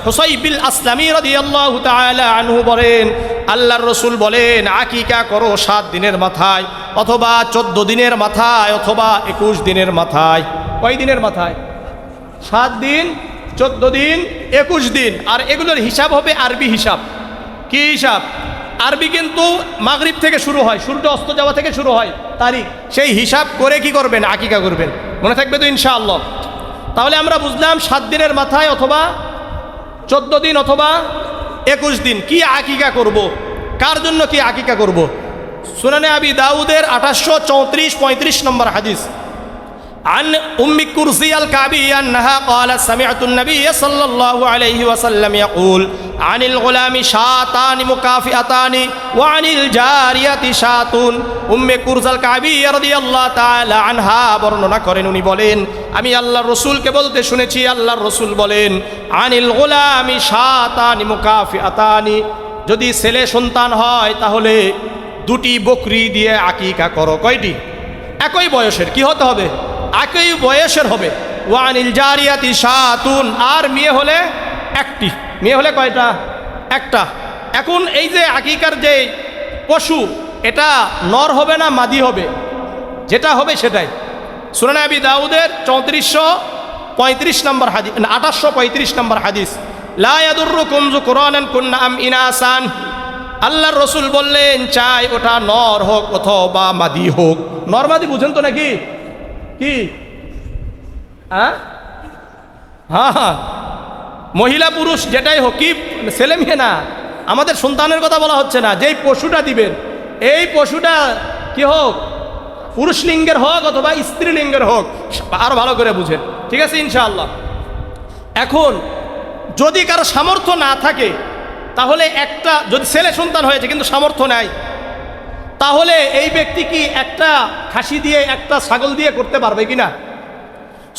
হুসাইবিল আসলামী রাদিয়াল্লাহু তাআলা আনহু বলেন, আল্লাহর রাসূল বলেন, আকিকা করো 7 দিনের মাথায় অথবা 14 দিনের মাথায় অথবা 21 দিনের মাথায়। কয় দিনের মাথায়? 7 দিন, 14 দিন, 21 দিন। আর এগুলোর হিসাব হবে আরবি হিসাব। কি হিসাব? আরবি কিন্তু মাগরিব থেকে শুরু হয়, সূর্য অস্ত যাওয়া থেকে শুরু হয় তারিখ। সেই হিসাব করে কি করবেন? আকিকা করবেন। মনে থাকবে তো ইনশাআল্লাহ? তাহলে আমরা বুঝলাম 7 দিনের মাথায় অথবা 14 দিন অথবা 21 দিন কি আকিকা করব। কার জন্য কি আকিকা করব? সুনানে আবি দাউদের 2834-35 নম্বর হাদিস। عن أم كرزي الكعبي أنها قالت سمعت النبي صلى الله عليه وسلم يقول عن الغلام شاتان مكافئتان وعن الجارية شات। কুরজা আল কাবি রাদিয়াল্লাহু তাআলা আনহা বর্ণনা করেন, উনি বলেন, আমি আল্লাহর রাসূলকে বলতে শুনেছি, আল্লাহর রাসূল বলেন, আনিল গুলামি শাতানি মুকাফিআতানি, যদি ছেলে সন্তান হয় তাহলে 2টি বকরি দিয়ে আকিকা করো। কয়টি? একই বয়সের। কি হতে হবে? একই বয়সের হবে। ওয়ানিল জারিয়াতি শাতুন, আর মেয়ে হলে একটি। মেয়ে হলে কয়টা? একটা। এখন এই যে আকিকার যে পশু, এটা নর হবে না মাদি হবে? যেটা হবে সেটাই। সুনানে আবি দাউদের 3435 নম্বর হাদিস, 2835 নম্বর হাদিস। লা ইয়াদুররুকুম যুকরানান কুননা আম ইনাসান। আল্লাহর রাসূল বললেন, চাই ওটা নর হোক অথবা মাদি হোক। নর মাদি বুঝেন তো নাকি? কি? হ্যাঁ হ্যাঁ, মহিলা পুরুষ যেটাই হোক, কি ছেলে মেয়ে না, আমাদের সন্তানের কথা বলা হচ্ছে না। যেই পশুটা দিবেন, এই পশুটা কি হোক, পুরুষ লিঙ্গের হোক অথবা স্ত্রী লিঙ্গের হোক, আরো ভালো করে বুঝেন। ঠিক আছে ইনশাআল্লাহ। এখন যদি কারো সামর্থ্য না থাকে, তাহলে একটা, যদি ছেলে সন্তান হয়েছে কিন্তু সামর্থ্য নাই, তাহলে এই ব্যক্তি কি একটা খাসি দিয়ে একটা ছাগল দিয়ে করতে পারবে কিনা?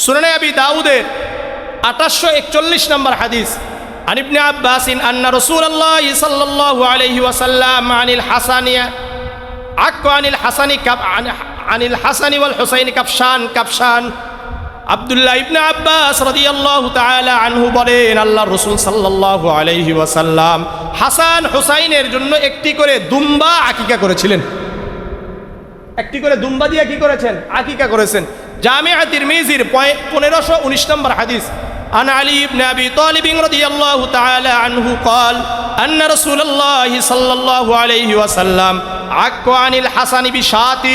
সুনানে আবি দাউদের 2841 নম্বর হাদিস। আন ইবনে আব্বাস আন্না রাসূলুল্লাহ সাল্লাল্লাহু আলাইহি ওয়াসাল্লাম আনিল হাসানি ওয়াল হুসাইনি কাবশান। আব্দুল্লাহ ইবনে আব্বাস রাদিয়াল্লাহু তাআলা আনহু বলেন, আল্লাহর রাসূল সাল্লাল্লাহু আলাইহি ওয়াসাল্লাম হাসান হুসাইনের জন্য একটি করে দুম্বা আকিকা করেছিলেন। একটি করে দুম্বা দিয়ে কি করেছেন? আকিকা করেছেন। জামিআ তিরমিজির 1519 নম্বর হাদিস। আন আলী ইবনে আবি তালিব রাদিয়াল্লাহু তাআলা আনহু قال أن رسول الله صلى الله عليه وسلم عق عن الحسن بشاة।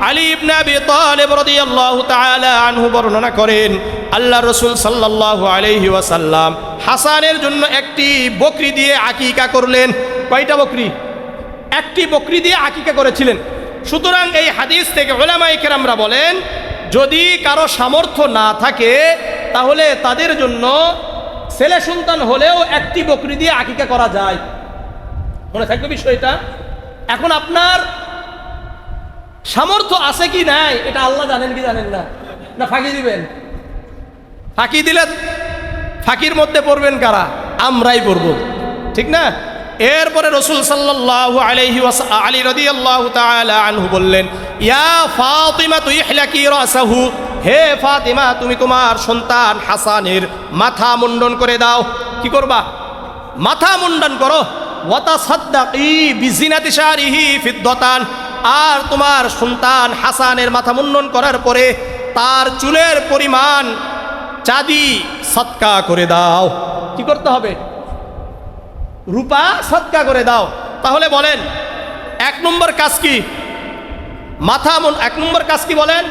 আলী ইবনে আবি তালিব রাদিয়াল্লাহু তাআলা আনহু বর্ণনা করেন, আল্লাহর রাসূল সাল্লাল্লাহু আলাইহি ওয়াসাল্লাম হাসানের জন্য একটি বকরি দিয়ে আকিকা করলেন। কয়টা বকরি? একটি বকরি দিয়ে আকিকা করেছিলেন। সুতরাং এই হাদিস থেকে উলামায়ে কেরামরা বলেন, যদি কারো সামর্থ্য না থাকে তাহলে তাদের জন্য ছেলে সন্তান হলেও একটি বকরি দিয়ে আকিকা করা যায়। মনে থাকবে বিষয়টা। এখন আপনার সামর্থ্য আছে কি নাই এটা আল্লাহ জানেন কি জানেন না? না ফাঁকি দিবেন? ফাঁকি দিলে ফাঁকির মধ্যে পড়বেন কারা? আমরাই পড়ব, ঠিক না? এরপরে রাসূল সাল্লাল্লাহু আলাইহি ওয়াসাল্লাম আলী রাদিয়াল্লাহু তাআলা আনহু বললেন, ইয়া ফাতিমা ইহলাকি রাসাহু, হে ফাতিমা, তুমি তোমার সন্তান হাসানের মাথা মুন্ডন করে দাও। কি করবা? মাথা মুন্ডন করো। ওয়া তাসাদ্দাকি বিজিনাতি শারিহি ফিদ্দাতান, আর তোমার সন্তান হাসানের মাথা মুন্ডন করার পরে তার চুলের পরিমাণ চাঁদি সদকা করে দাও। কি করতে হবে? রূপা সদকা করে দাও। তাহলে বলেন 1 নম্বর কাজ কি? এক নম্বর কাজ কি বলেন?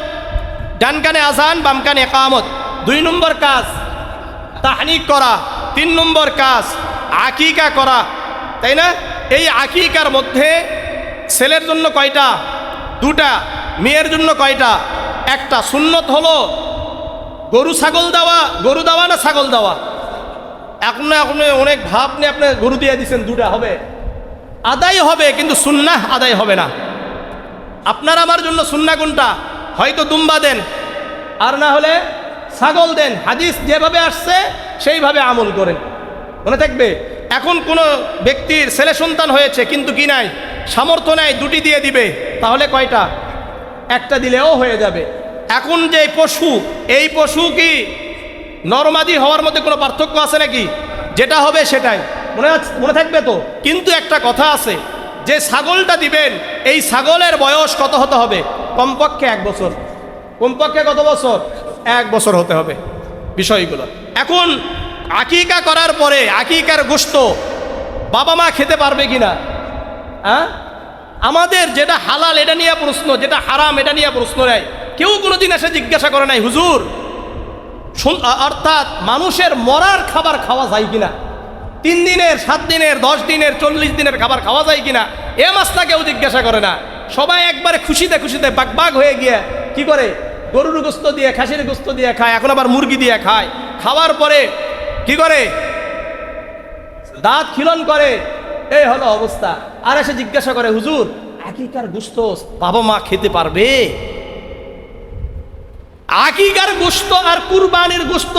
ডান কানে আযান, বাম কানে ইকামত। 2 নম্বর কাজ তাহনিক করা। 3 নম্বর কাজ আকিকা করা, তাই না? এই আকিকার মধ্যে ছেলের জন্য কয়টা? 2টা। মেয়ের জন্য কয়টা? 1টা। সুন্নত হলো গরু ছাগল দেওয়া। গরু দেওয়া না ছাগল দেওয়া? এখন অনেক ভাব নিয়ে আপনি গরু দিয়ে দিচ্ছেন, 2টা হবে, আদায় হবে কিন্তু সুন্নাহ আদায় হবে না। আপনার আমার জন্য সুন্নাহ কোনটা? হয়তো দুম্বা দেন, আর না হলে ছাগল দেন। হাদিস যেভাবে আসছে সেইভাবে আমল করেন, মনে থাকবে। এখন কোনো ব্যক্তির ছেলে সন্তান হয়েছে কিন্তু কি নাই, সামর্থ্য নাই, দুটি দিয়ে দিবে, তাহলে কয়টা? একটা দিলেও হয়ে যাবে। এখন যে পশু, এই পশু কি নরমাদি হওয়ার মধ্যে কোনো পার্থক্য আছে নাকি? যেটা হবে সেটাই, মনে থাকবে তো। কিন্তু একটা কথা আছে, যে ছাগলটা দিবেন এই ছাগলের বয়স কত হতে হবে? কমপক্ষে 1 বছর। কমপক্ষে কত বছর? 1 বছর হতে হবে বিষয়গুলো। এখন আকিকা করার পরে আকিকার গোশত বাবা মা খেতে পারবে কিনা? হ্যাঁ, আমাদের যেটা হালাল এটা নিয়ে প্রশ্ন, যেটা হারাম এটা নিয়ে প্রশ্ন নেয়। কেউ কোনোদিন এসে জিজ্ঞাসা করে নাই, হুজুর অর্থাৎ মানুষের মরার খাবার খাওয়া যায় কিনা? 3 দিনের, 7 দিনের, 10 দিনের, 40 দিনের খাবার খাওয়া যায় কিনা এ মাসটা কেউ জিজ্ঞাসা করে না। সবাই একবারে খুশিতে খুশিতে বাগ হয়ে গিয়ে কি করে? গরুর গোস্ত দিয়ে, খাসির গোস্ত দিয়ে খায়, এখন আবার মুরগি দিয়ে খায়। খাওয়ার পরে কি করে? দাঁত খিলন করে। এই হলো অবস্থা। আর এসে জিজ্ঞাসা করে, হুজুর আকিকার গোস্ত বাবা মা খেতে পারবে? আকিকার গোস্ত আর কুরবানির গোস্ত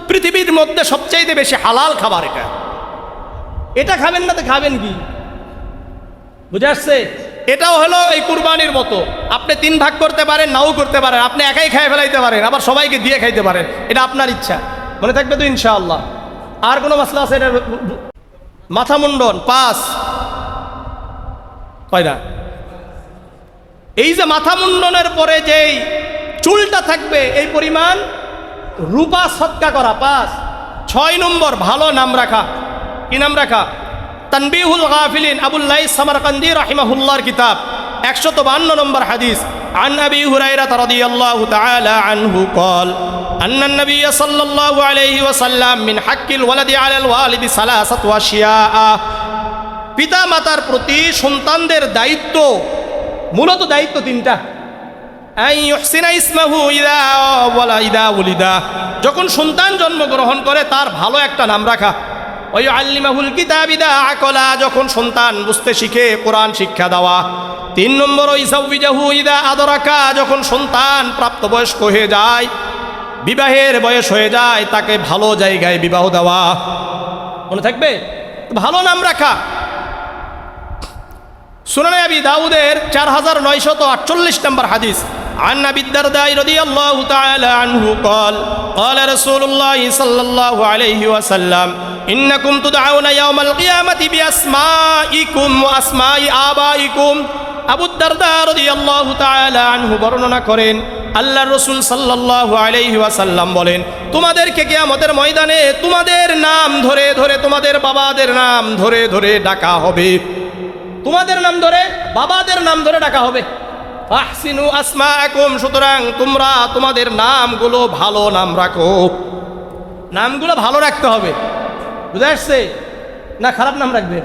পৃথিবীর মধ্যে সবচাইতে বেশি হালাল খাবার। এটা খাবেন না তো খাবেন কি? বুঝে আসছে? এটাও হলো এই কুরবানির মতো। আপনি 3 ভাগ করতে পারেন, নাও করতে পারেন। আপনি একাই খেয়ে ফেলাইতে পারেন, আবার সবাইকে দিয়ে খাইতে পারেন। এটা আপনার ইচ্ছা, মনে থাকবে তো ইনশাআল্লাহ। আর কোনো মাসলা আছে? এটা মাথা মুন্ডন 5 কয়টা? এই যে মাথা মুন্ডনের পরে যেই চুলটা থাকবে এই পরিমাণ রূপা সদকা করা 5। 6 নম্বর ভালো নাম রাখা। কি নাম রাখা? তানবিহুল গাফিলিন, আবুল লাইস সামারকান্দি রাহিমাহুল্লাহর কিতাব, 152 নম্বর হাদিস। عن أبي هريرة رضي الله تعالى عنه قال أن النبي صلى الله عليه وسلم من حق الولد على الوالد 3 أشياء। পিতা মাতার প্রতি সন্তানদের দায়িত্ব, মূলত দায়িত্ব 3টা। আই ইহসিনা ইসমাহু ইদা ওয়ালিদা, যখন সন্তান জন্মগ্রহণ করে তার ভালো একটা নাম রাখা। ওই আল্লিমাহুল কিতাব ইদা আকলা, যখন সন্তান বুঝতে শিখে কোরআন শিক্ষা দেওয়া। 3 নম্বর ওই সাউবিজাহু ইদা আদরাকা, যখন সন্তান প্রাপ্তবয়স্ক হয়ে যায়, বিবাহের বয়স হয়ে যায়, তাকে ভালো জায়গায় বিবাহ দেওয়া। মনে থাকবে? ভালো নাম রাখা। সুনানে আবি দাউদের 4948 নম্বর হাদিস। عن أبي الدرداء رضي الله تعالى عنه قال قال رسول الله صلى الله عليه وسلم إنكم تدعون يوم القيامة بأسمائكم وأسماء آبائكم। আবু দারদা রাদিয়াল্লাহু তাআলা আনহু বর্ণনা করেন, আল্লাহর রাসূল সাল্লাল্লাহু আলাইহি ওয়াসাল্লাম বলেন, তোমাদেরকে কিয়ামতের ময়দানে তোমাদের নাম ধরে ধরে, তোমাদের বাবাদের নাম ধরে ধরে ডাকা হবে। তোমাদের নাম ধরে, বাবাদের নাম ধরে ডাকা হবে। আহসিনু আসমাআকুম, সুতরাং তোমরা তোমাদের নামগুলো ভালো নাম রাখো। নামগুলো ভালো রাখতে হবে। বুঝা আসছে? না খারাপ নাম রাখবেন?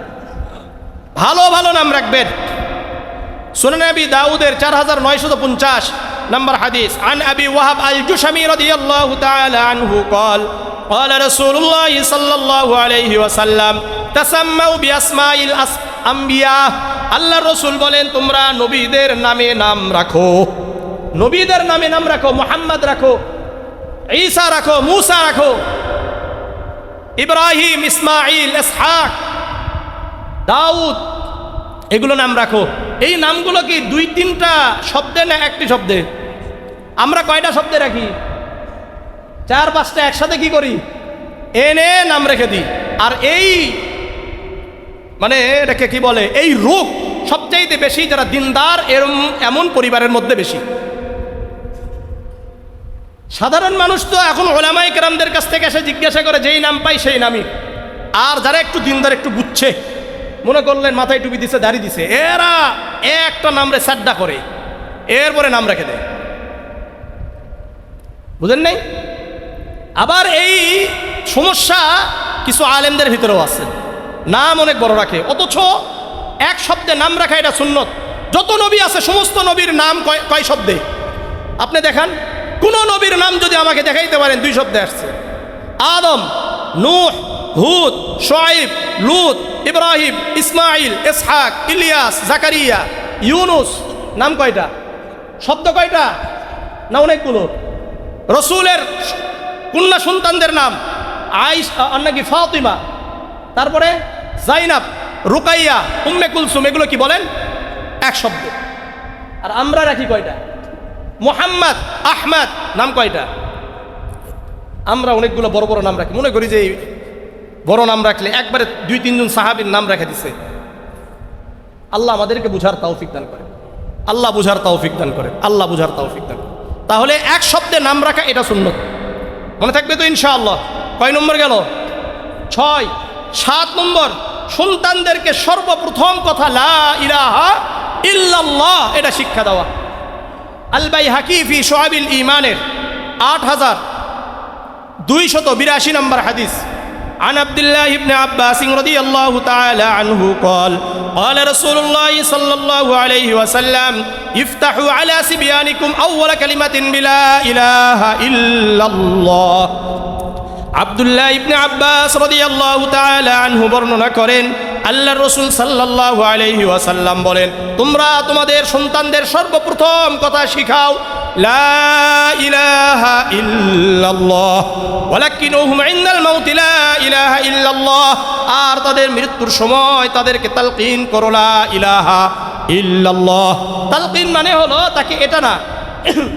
ভালো ভালো নাম রাখবেন। সুনান আবি দাউদের 4950 নম্বর হাদিস। আন আবি ওয়াহাব আল জুশামি রাদিয়াল্লাহু তাআলা আনহু قال قال رسول الله صلى الله عليه وسلم تسموا بأسماء الأنبياء। আল্লাহর রাসূল বলেন, তোমরা নবীদের নামে নাম রাখো। নবীদের নামে নাম রাখো। মুহাম্মদ রাখো, ঈসা রাখো, মূসা রাখো, ইব্রাহিম, ইসমাঈল, ইসহাক, দাউদ, এগুলো নাম রাখো। এই নামগুলো কি 2-3টা শব্দে না একটি শব্দে? আমরা কয়টা শব্দে রাখি? 4-5টা একসাথে কি করি? এনে নাম রেখে দিই। আর এই মানে এটাকে কি বলে, এই রোগ সবচাইতে বেশি যারা দিনদার এমন পরিবারের মধ্যে বেশি। সাধারণ মানুষ তো এখন ওলামায়ে কেরামদের কাছ থেকে এসে জিজ্ঞাসা করে, যেই নাম পাই সেই নামই। আর যারা একটু দিনদার, একটু বুঝছে, মনে করলেন মাথায় টুপি দিছে, দাড়ি দিছে, এরা একটা নামরে সাড্ডা করে, এরপরে নাম রেখে দেয়। বুঝেন নাই? আবার এই সমস্যা কিছু আলেমদের ভিতরেও আছে, নাম অনেক বড় রাখে, অথচ এক শব্দে নাম রাখা এটা সুন্নত। যত নবী আছে সমস্ত নবীর নাম কয় শব্দে? আপনি দেখান, কোন নবীর নাম যদি আমাকে দেখাইতে পারেন 2 শব্দে আসছে? আদম, নূহ, হুদ, শুআইব, লূত, ইব্রাহিম, ইসমাঈল, ইসহাক, ইলিয়াস, জাকারিয়া, ইউনুস, নাম কয়টা? শব্দ কয়টা? না অনেকগুলো? রসুলের কন্যা সন্তানদের নাম আয়েশা নাকি ফাতিমা, তারপরে জাইনাব, রুকাইয়া, উম্মে কুলসুম, এগুলো কি বলেন? এক শব্দ। আর আমরা রাখি কয়টা? মুহাম্মদ, আহমদ, নাম কয়টা? আমরা অনেকগুলো বড় বড় নাম রাখি, মনে করি যে বড় নাম রাখলে একবারে 2-3 জন সাহাবীর নাম রেখে দিছে। আল্লাহ আমাদেরকে বুঝার তৌফিক দান করে, আল্লাহ বুঝার তৌফিক দান করে, আল্লাহ বুঝার তৌফিক দান করে। তাহলে এক শব্দে নাম রাখা এটা সুন্নত, মনে থাকবে তো ইনশাআল্লাহ। কয় নম্বর গেল? 6। 7 নম্বর, সন্তানদেরকে সর্বপ্রথম কথা লা ইলাহা ইল্লাল্লাহ এটা শিক্ষা দেওয়া। আল বাইহাকি ফি শুআবিল ঈমানের 8282 নম্বর হাদিস। عن عبد الله بن عباس رضي الله تعالى عنه قال قال رسول الله صلى الله عليه وسلم افتحوا على صبيانكم أول كلمة بلا إله إلا الله। আব্দুল্লাহ ইবনে আব্বাস রাদিয়াল্লাহু তাআলা আনহু বর্ণনা করেন, আল্লাহর রাসূল সাল্লাল্লাহু আলাইহি ওয়াসাল্লাম বলেন, তোমরা তোমাদের সন্তানদের সর্বপ্রথম কথা শিখাও লা ইলাহা ইল্লাল্লাহ ওয়ালাকিনুহুম ইনদাল মাউতি লা ইলাহা ইল্লাল্লাহ, আর তাদের মৃত্যুর সময় তাদেরকে তালকিন করো লা ইলাহা ইল্লাল্লাহ। তালকিন মানে হলো তাকে এটা না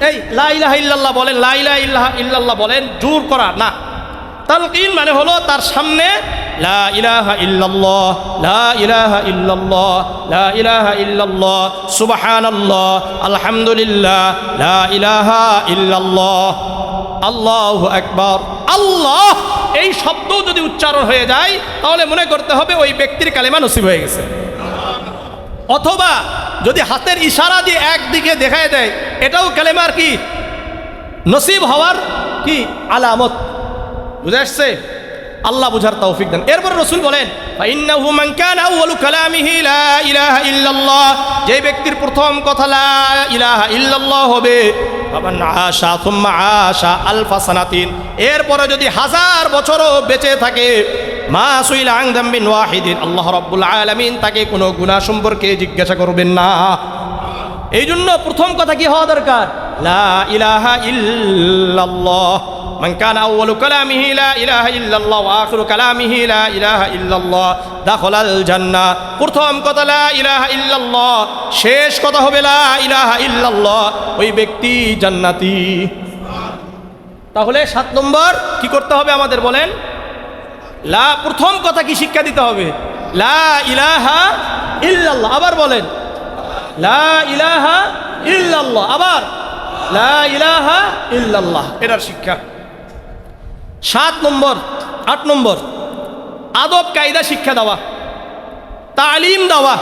এই লা ইলাহা ইল্লাল্লাহ বলেন, লা ইলাহা ইল্লাল্লাহ বলেন জোর করা না। তালকিন মানে হলো তার সামনে লা ইলাহা ইল্লাল্লাহ, লা ইলাহা ইল্লাল্লাহ, লা ইলাহা ইল্লাল্লাহ, সুবহানাল্লাহ, আলহামদুলিল্লাহ, লা ইলাহা ইল্লাল্লাহ, আল্লাহু আকবার। আল্লাহ এই শব্দ যদি উচ্চারণ হয়ে যায় তাহলে মনে করতে হবে ওই ব্যক্তির কালেমা নসিব হয়ে গেছে। অথবা যদি হাতের ইশারা দিয়ে একদিকে দেখায় দেয় এটাও কালেমার কি নসিব হওয়ার কি আলামত। বুঝে আসছে? আল্লাহ বুঝার তৌফিক দেন। এরপর রাসূল বলেন ফাইন্নাহু মান কানা আউয়ালু কালামিহি লা ইলাহা ইল্লাল্লাহ, যে ব্যক্তির প্রথম কথা লা ইলাহা ইল্লাল্লাহ হবে, ফামান আশা সুম্মা আশা আলফা সানাতিন, এরপরে যদি 1000 বছরও বেঁচে থাকে, মা সুইলা আন যামবিন ওয়াহিদিন, আল্লাহ রাব্বুল আলামিন তাকে কোনো গুনাহ সম্পর্কে জিজ্ঞাসা করবেন না। এই জন্য প্রথম কথা কি হওয়া দরকার? লা ইলাহা ইল্লাল্লাহ। মান কানা আউয়ালু কালামিহি লা ইলাহা ইল্লাল্লাহ ওয়া আখিরু কালামিহি লা ইলাহা ইল্লাল্লাহ দাখালাল জান্নাহ। প্রথম কথা লা ইলাহা ইল্লাল্লাহ, শেষ কথা হবে লা ইলাহা ইল্লাল্লাহ, ওই ব্যক্তি জান্নাতি। তাহলে 7 নম্বর কি করতে হবে আমাদের বলেন? প্রথম কথা কি শিক্ষা দিতে হবে? লা ইলাহা ইল্লাল্লাহ। আবার বলেন লা ইলাহা ইল্লাল্লাহ, আবার লা ইলাহা ইল্লাল্লাহ, এটার শিক্ষা। 7 নম্বর। 8 নম্বর, আদব কায়দা শিক্ষা দেওয়া, তালিম দেওয়া।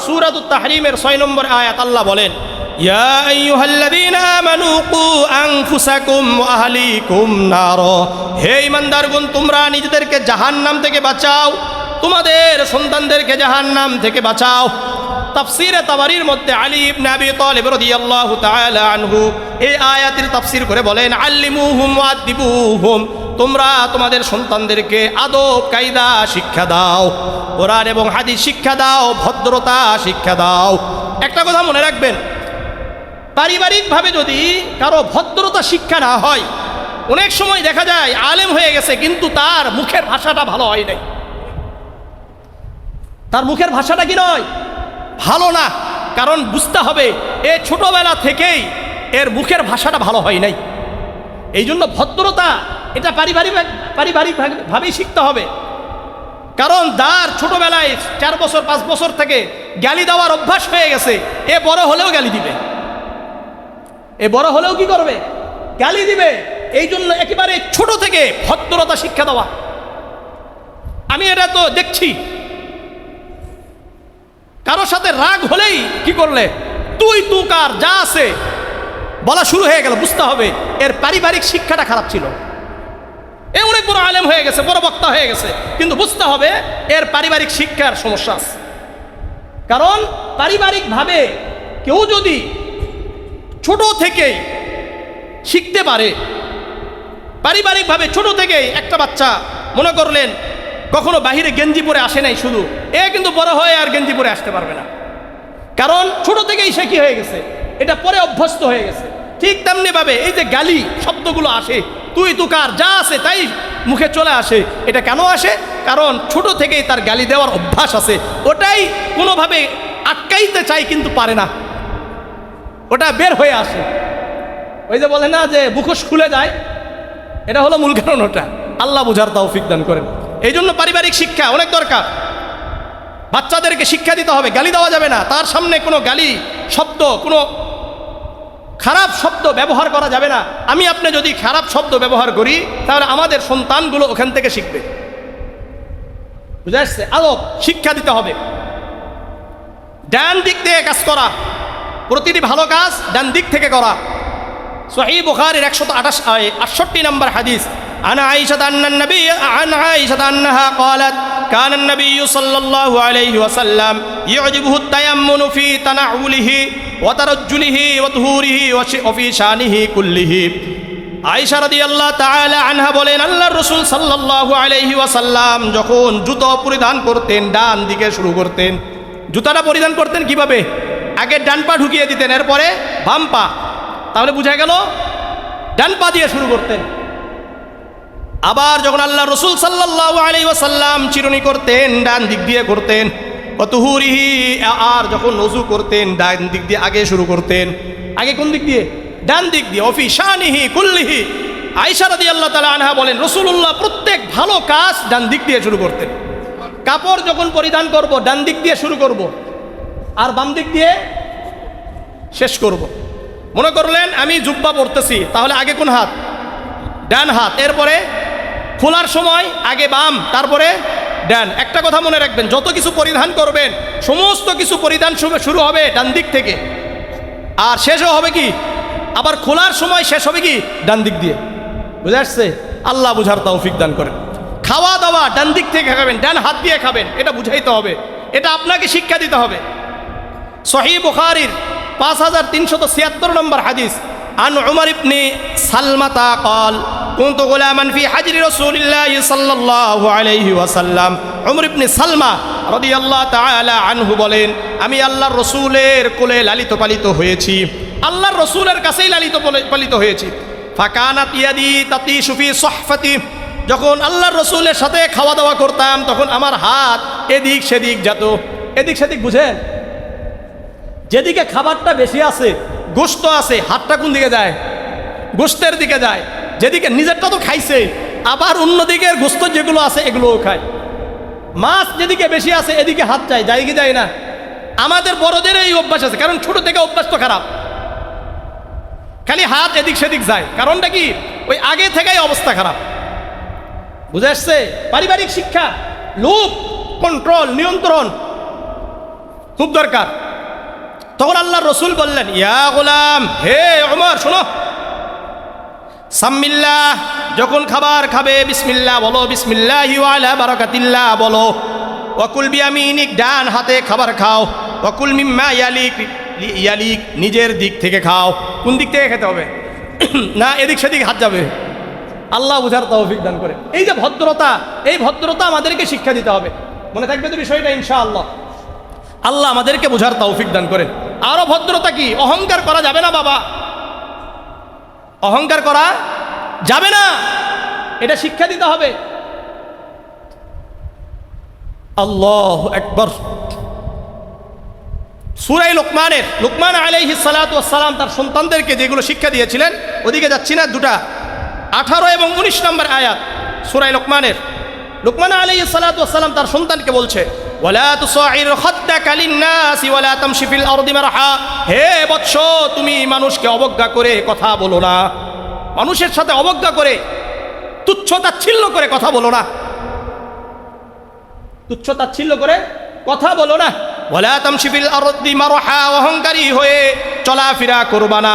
সূরাতুত তাহরিমের 6 নম্বর আয়াত আল্লাহ বলেন ইয়া আইয়ুহাল্লাযীনা আমানু কু আনফুসাকুম ওয়া আহলিকুম নার, হে ঈমানদারগণ তোমরা নিজেদেরকে জাহান্নাম থেকে বাঁচাও, তোমাদের সন্তানদেরকে জাহান্নাম থেকে বাঁচাও। তাফসিরে তাবারির মধ্যে আলী ইবনে আবি তালিব রাদিয়াল্লাহু তাআলা আনহু এই আয়াতের তাফসির করে বলেন আল্লিমুহুম ওয়াদিবুহুম, তোমরা তোমাদের সন্তানদেরকে আদব কায়দা শিক্ষা দাও, কোরআন এবং হাদিস শিক্ষা দাও, ভদ্রতা শিক্ষা দাও। একটা কথা মনে রাখবেন, পারিবারিকভাবে যদি কারো ভদ্রতা শিক্ষা না হয়, অনেক সময় দেখা যায় আলেম হয়ে গেছে কিন্তু তার মুখের ভাষাটা ভালো হয় নাই। তার মুখের ভাষাটা কি নয়? ভালো না। কারণ বুঝতে হবে এ ছোটবেলা থেকেই এর মুখের ভাষাটা ভালো হয় নাই। এই জন্য ভদ্রতা এটা পারিবারিকভাবেই শিখতে হবে। কারণ যার ছোটবেলায় 4 বছর 5 বছর থেকে গালি দেওয়ার অভ্যাস হয়ে গেছে, এ বড় হলেও গালি দিবে, এ বড় হলেও কি করবে? গালি দিবে। এই জন্য একেবারে ছোট থেকে ভদ্রতা শিক্ষা দেওয়া। আমি এটা তো দেখছি, কারোর সাথে রাগ হলেই কি করলে তুই কার যা আছে বলা শুরু হয়ে গেল। বুঝতে হবে এর পারিবারিক শিক্ষাটা খারাপ ছিল। এ অনেক বড় আলেম হয়ে গেছে, বড় বক্তা হয়ে গেছে, কিন্তু বুঝতে হবে এর পারিবারিক শিক্ষার সমস্যা আছে। কারণ পারিবারিকভাবে কেউ যদি ছোট থেকেই শিখতে পারে, পারিবারিকভাবে ছোট থেকেই একটা বাচ্চা মনে করলেন কখনো বাহিরে গেঞ্জি পরে আসে নাই শুধু, এ কিন্তু বড় হয়ে আর গেঞ্জি পরে আসতে পারবে না। কারণ ছোট থেকেই সে কি হয়ে গেছে, এটা পরে অভ্যস্ত হয়ে গেছে। ঠিক তেমনি ভাবে এই যে গালি শব্দগুলো আসে, তুই তুকার যা আছে তাই মুখে চলে আসে, এটা কেন আসে? কারণ ছোট থেকেই তার গালি দেওয়ার অভ্যাস আছে, ওটাই কোনোভাবে আটকাইতে চাই কিন্তু পারে না, ওটা বের হয়ে আসে। ওই যে বলে না যে মুখোশ খুলে যায়, এটা হলো মূল কারণ ওটা। আল্লাহ বুঝার তৌফিক দান করেন। এই জন্য পারিবারিক শিক্ষা অনেক দরকার। বাচ্চাদেরকে শিক্ষা দিতে হবে, গালি দেওয়া যাবে না, তার সামনে কোনো গালি শব্দ, কোনো খারাপ শব্দ ব্যবহার করা যাবে না। আমি আপনি যদি খারাপ শব্দ ব্যবহার করি তাহলে আমাদের সন্তানগুলো ওখান থেকে শিখবে। বুঝা আসছে? আদব শিক্ষা দিতে হবে। ডান দিক দিয়ে কাজ করা, প্রতিটি ভালো কাজ ডান দিক থেকে করা। সহিহ বুখারীর 168 নম্বর হাদিস, عن عائشة أنها قالت كان النبي صلى الله عليه وسلم يعجبه التيمن في تنعله وترجله وطهوره وفي شانه كله। আয়েশা রাদিয়াল্লাহু তাআলা আনহা বলেন, আল্লাহর রাসূল সাল্লাল্লাহু আলাইহি ওয়াসাল্লাম যখন জুতো পরিধান করতেন ডান দিকে শুরু করতেন। জুতাটা পরিধান করতেন কিভাবে? আগে ডান পা ঢুকিয়ে দিতেন, এরপরে বাম পা। তাহলে বুঝা গেল ডান পা দিয়ে শুরু করতেন। আবার যখন আল্লাহ রাসূল সাল্লাল্লাহু আলাইহি ওয়াসাল্লাম চিরুনি করতেন ডান দিক দিয়ে করতেন। ওয়াতুহুরিহি, আর যখন ওযু করতেন ডান দিক দিয়ে আগে শুরু করতেন। আগে কোন দিক দিয়ে? ডান দিক দিয়ে। ওফি শানিহি কুল্লিহি, আয়েশা রাদিয়াল্লাহু তাআলা আনহা বলেন রাসূলুল্লাহ প্রত্যেক ভালো কাজ ডান দিক দিয়ে শুরু করতেন। কাপড় যখন পরিধান করব ডান দিক দিয়ে শুরু করব আর বাম দিক দিয়ে শেষ করব। মনে করলেন আমি জুব্বা পরতেছি, তাহলে আগে কোন হাত? ডান হাত। এরপরে খোলার সময় আগে বাম, তারপরে ডান। একটা কথা মনে রাখবেন, যত কিছু পরিধান করবেন সমস্ত কিছু পরিধান শুরু হবে ডান দিক থেকে, আর শেষও হবে কি? আবার খোলার সময় শেষ হবে কি? ডান দিক দিয়ে। বুঝে আসছে? আল্লাহ বুঝার তৌফিক দান করেন। খাওয়া দাওয়া ডান দিক থেকে খাবেন, ডান হাত দিয়ে খাবেন, এটা বুঝাইতে হবে, এটা আপনাকে শিক্ষা দিতে হবে। সহিহ বুখারীর 5376 নম্বর হাদিস, আন উমর ইবনে সালমাতা قال كنت غلاما في حجر رسول الله صلى الله عليه وسلم। উমর ইবনে সালমা রাদিয়াল্লাহু তাআলা আনহু বলেন, আমি আল্লাহর রাসূলের কোলে লালিত পালিত হয়েছি, আল্লাহর রাসূলের কাছেই লালিত পালিত হয়েছি। ফাকানাত ইয়াদি তাতিশু ফি সুহফাতি, যখন আল্লাহর রাসূলের সাথে খাওয়া দাওয়া করতাম তখন আমার হাত এদিক সেদিক যেত। এদিক সেদিক বুঝেন? যেদিকে খাবারটা বেশি আছে, গোশত আছে, হাতটা কোন দিকে যায়? গোশতের দিকে যায়। যেদিকে নিজেরটা তো খাইছে, আবার অন্যদিকের গোশত যেগুলো আছে এগুলোও খায়। মাছ যেদিকে বেশি আছে এদিকে হাত যায়, যায় কি যায় না? আমাদের বড়দের এই অভ্যাস আছে, কারণ ছোট থেকে অভ্যাস তো খারাপ, খালি হাত এদিক সেদিক যায়। কারণটা কি? ওই আগে থেকেই অবস্থা খারাপ। বুঝে আসছে? পারিবারিক শিক্ষা, লোভ, কন্ট্রোল, নিয়ন্ত্রণ খুব দরকার। তখন আল্লাহর রাসূল বললেন, ইয়া গোলাম, হে ওমর শোনো, সাম্মিল্লাহ, যখন খাবার খাবে বিসমিল্লাহ বলো, বিসমিল্লাহি ওয়া আলা বারাকাতিল্লাহ বলো। ওয়াকুল বিয়ামিনিক, ডান হাতে খাবার খাও। ওয়াকুল মিম্মা ইয়ালিক, নিজের দিক থেকে খাও। কোন দিক থেকে খেতে হবে? না এদিক সেদিক হাত যাবে। আল্লাহ বুঝার তৌফিক দান করে। এই যে ভদ্রতা, এই ভদ্রতা আমাদেরকে শিক্ষা দিতে হবে। মনে থাকবে তো বিষয়টা ইনশাআল্লাহ। আল্লাহ আমাদেরকে বুঝার তৌফিক দান করেন। আরো ভদ্রতা কি? অহংকার করা যাবে না বাবা, অহংকার করা যাবে না, এটা শিক্ষা দিতে হবে। আল্লাহু আকবার। সূরা লুকমান আলাইহিস সালাতু ওয়াস সালাম তার সন্তানদেরকে যেগুলো শিক্ষা দিয়েছিলেন, ওদিকে যাচ্ছি না, দুটা 18 এবং 19 নম্বর আয়াত সূরা লুকমান আলাইহিস সালাতু ওয়াস সালাম তার সন্তানকে বলছে, ওয়ালা তুসাইর খাদ্দাকা লিন-নাসি ওয়ালা তামশি ফিল আরদি মারহা, হে বৎস, তুমি মানুষকে অবজ্ঞা করে কথা বলো না, মানুষের সাথে অবজ্ঞা করে তুচ্ছ তাচ্ছিল্য করে কথা বলো না, তুচ্ছ তাচ্ছিল্য করে কথা বলো না। ওয়ালা তামশি ফিল আরদি মারহা, অহংকারী হয়ে চলাফেরা করবা না।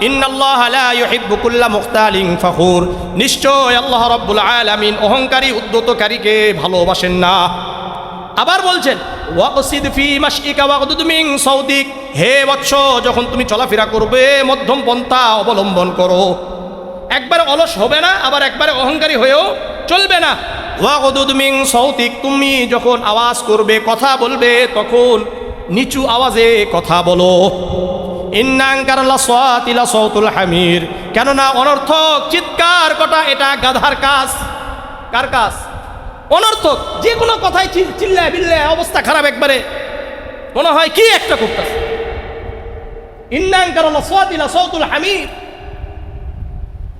ইন্নাল্লাহা লা ইউহিব্বু কুল্লা মুখতালিন ফখুর, নিশ্চয় আল্লাহ রাব্বুল আলামিন অহংকারী উদ্ধতকারীকে ভালোবাসেন না। আবার বলছেন, ওয়াকসিদ ফি মাশইকা ওয়াগদুদ মিন সাউতিক, হে বৎস, যখন তুমি চলাফেরা করবে মধ্যম পন্থা অবলম্বন করো, একবারে অলস হবে না, আবার একবারে অহংকারী হয়েও চলবে না। ওয়াগদুদ মিন সাউতিক, তুমি যখন আওয়াজ করবে, কথা বলবে, তখন নিচু আওয়াজে কথা বলো। ইন্নাঙ্কার লাসাওয়াতি লাসাউতুল হামির, কেননা অনর্থক চিৎকার করা এটা গাধার কাজ। কার কাজ? অনর্থক যে কোনো কথাই চিল্লায় বিল্লায়, অবস্থা খারাপ, একবারে মনে হয় কি একটা করতেছে। ইন্নাঙ্কার লাসাওয়াতি লাসাউতুল হামির,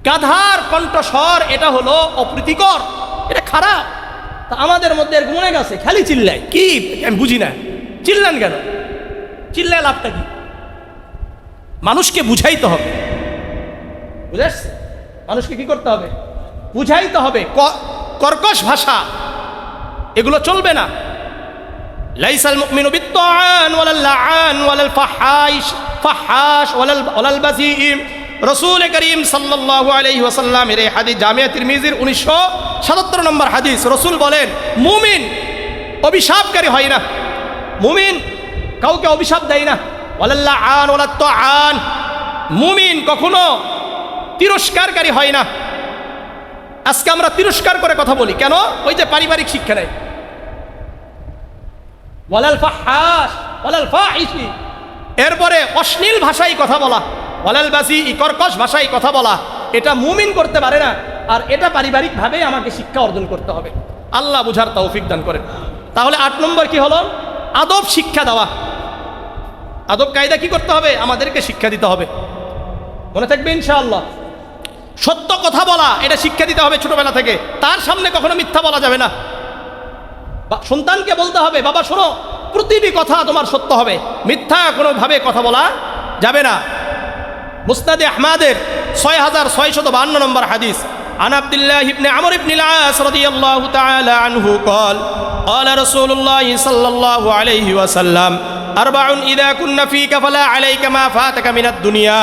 গাধার কণ্ঠস্বর এটা হলো অপ্রীতিকর, এটা খারাপ। তা আমাদের মধ্যে এরকম মনে গেছে খালি চিল্লায়, কি আমি বুঝি না, চিল্লান কেন? চিল্লায় লাভটা কি? মানুষকে বুঝাইতে হবে, বুঝেছ? মানুষকে কি করতে হবে? বুঝাইতে হবে। কর্কশ ভাষা এগুলো চলবে না। লাইসাল মুমিনু বিত্তাআন ওয়ালাল লাআন ওয়ালাল ফাহাশ ওয়ালাল বাযীম। রাসূল করিম সাল্লাল্লাহু আলাইহি ওয়াসাল্লামের এই হাদিস জামিয়া তিরমিজির 1977 নম্বর হাদিস। রাসূল বলেন, মুমিন অভিশাপকারী হয় না, মুমিন কাউকে অভিশাপ দেয় না। ওয়ালাল লাআন ওয়ালাত তাআন, মুমিন কখনো তিরস্কারকারী হয় না। আজকে আমরা তিরস্কার করে কথা বলি কেন? ওই যে পারিবারিক শিক্ষা নেই। ওয়ালাল ফাহাশ ওয়ালাল ফাহিশি, এরপরে অশ্লীল ভাষায় কথা বলা, ওয়ালাল বাযী, কর্কশ ভাষায় কথা বলা, এটা মুমিন করতে পারে না। আর এটা পারিবারিকভাবে আমাকে শিক্ষা অর্জন করতে হবে। আল্লাহ বুঝার তৌফিক দান করেন। তাহলে 8 নম্বর কি হলো? আদব শিক্ষা দেওয়া। আদব কায়দা কি করতে হবে? আমাদেরকে শিক্ষা দিতে হবে। মনে থাকবে ইনশাআল্লাহ। সত্য কথা বলা এটা শিক্ষা দিতে হবে ছোটবেলা থেকে। তার সামনে কখনো মিথ্যা বলা যাবে না। সন্তানকে বলতে হবে, বাবা শোনো, প্রতিটি কথা তোমার সত্য হবে, মিথ্যা কোনোভাবে কথা বলা যাবে না। মুসনাদে আহমদের 6652 নম্বর হাদিস। عن عبد الله بن عمرو بن العاص رضي الله تعالى عنه قال قال رسول الله صلى الله عليه وسلم أربع إذا كن فيك فلا عليك ما فاتك من الدنيا।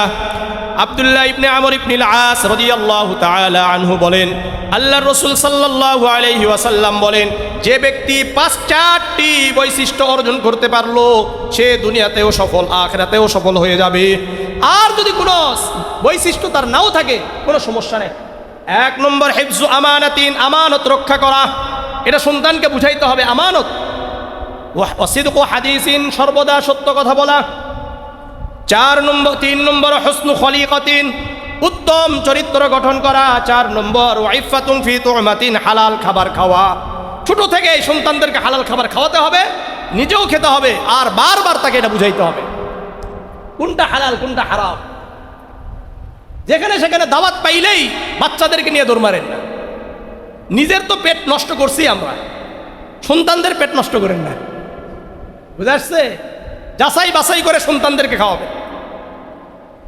আব্দুল্লাহ ইবনে আমর ইবনুল আস রাদিয়াল্লাহু তাআলা আনহু বলেন, আল্লাহর রাসূল সাল্লাল্লাহু আলাইহি ওয়াসাল্লাম বলেন, যে ব্যক্তি 5টি বৈশিষ্ট্য অর্জন করতে পারলো সে দুনিয়াতেও সফল, আখিরাতেও সফল হয়ে যাবে। আর যদি কোনো বৈশিষ্ট্য তার নাও থাকে কোনো সমস্যা নেই। 1 নম্বর হিফজু আমানাতিন, আমানত রক্ষা করা, এটা সন্তানকে বুঝাইতে হবে। আমানত। ওয়াসিদকু হাদিসিন, সর্বদা সত্য কথা বলা। 3 নম্বর হুসনু খলিকাতিন, উত্তম চরিত্র গঠন করা। 4 নম্বর ওয়াইফাতুন ফি তুমাতিন, হালাল খাবার খাওয়া। ছোট থেকে সন্তানদেরকে হালাল খাবার খাওয়াতে হবে, নিজেও খেতে হবে, আর বারবার তাকে এটা বুঝাইতে হবে কোনটা হালাল কোনটা হারাম। যেখানে সেখানে দাওয়াত পাইলেই বাচ্চাদেরকে নিয়ে দৌড় মারেন না। নিজের তো পেট নষ্ট করছি আমরা, সন্তানদের পেট নষ্ট করেন না। বুঝে আসছে? যাচাই বাছাই করে সন্তানদেরকে খাওয়াবে।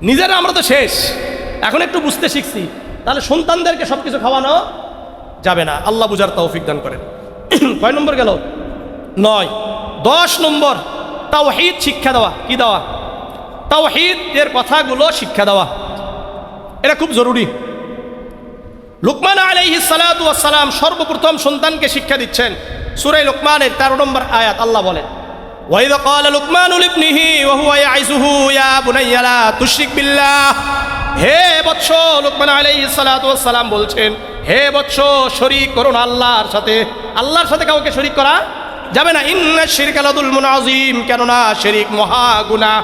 নিজেরা আমরা তো শেষ, এখন একটু বুঝতে শিখছি, তাহলে সন্তানদেরকে সবকিছু খাওয়ানো যাবে না। আল্লাহ বুঝার তৌফিক দান করেন। কয় নম্বর গেল? 9। 10 নম্বর তাওহীদ শিক্ষা দেওয়া। কি দেওয়া? তাওহীদের কথাগুলো শিক্ষা দেওয়া, এটা খুব জরুরি। লুকমান আলাইহিস সালাতু ওয়াস সালাম সর্বপ্রথম সন্তানকে শিক্ষা দিচ্ছেন। সূরা লুকমানের 13 নম্বর আয়াত আল্লাহ বলেন, وَإِذْ قَالَ لُقْمَانُ لِابْنِهِ وَهُوَ يَعِظُهُ يَا بُنَيَّ لَا تُشْرِكْ بِاللَّهِ। হে বৎস, লুকমান আলাইহিস সালাতু ওয়াস সালাম বলছেন, হে বৎস, শরীক করো না আল্লাহর সাথে। আল্লাহর সাথে কাউকে শরীক করা যাবে না। ইন্নাশ শিরকা লাযুলমুন আযীম, কেননা শিরক মহা গুনাহ,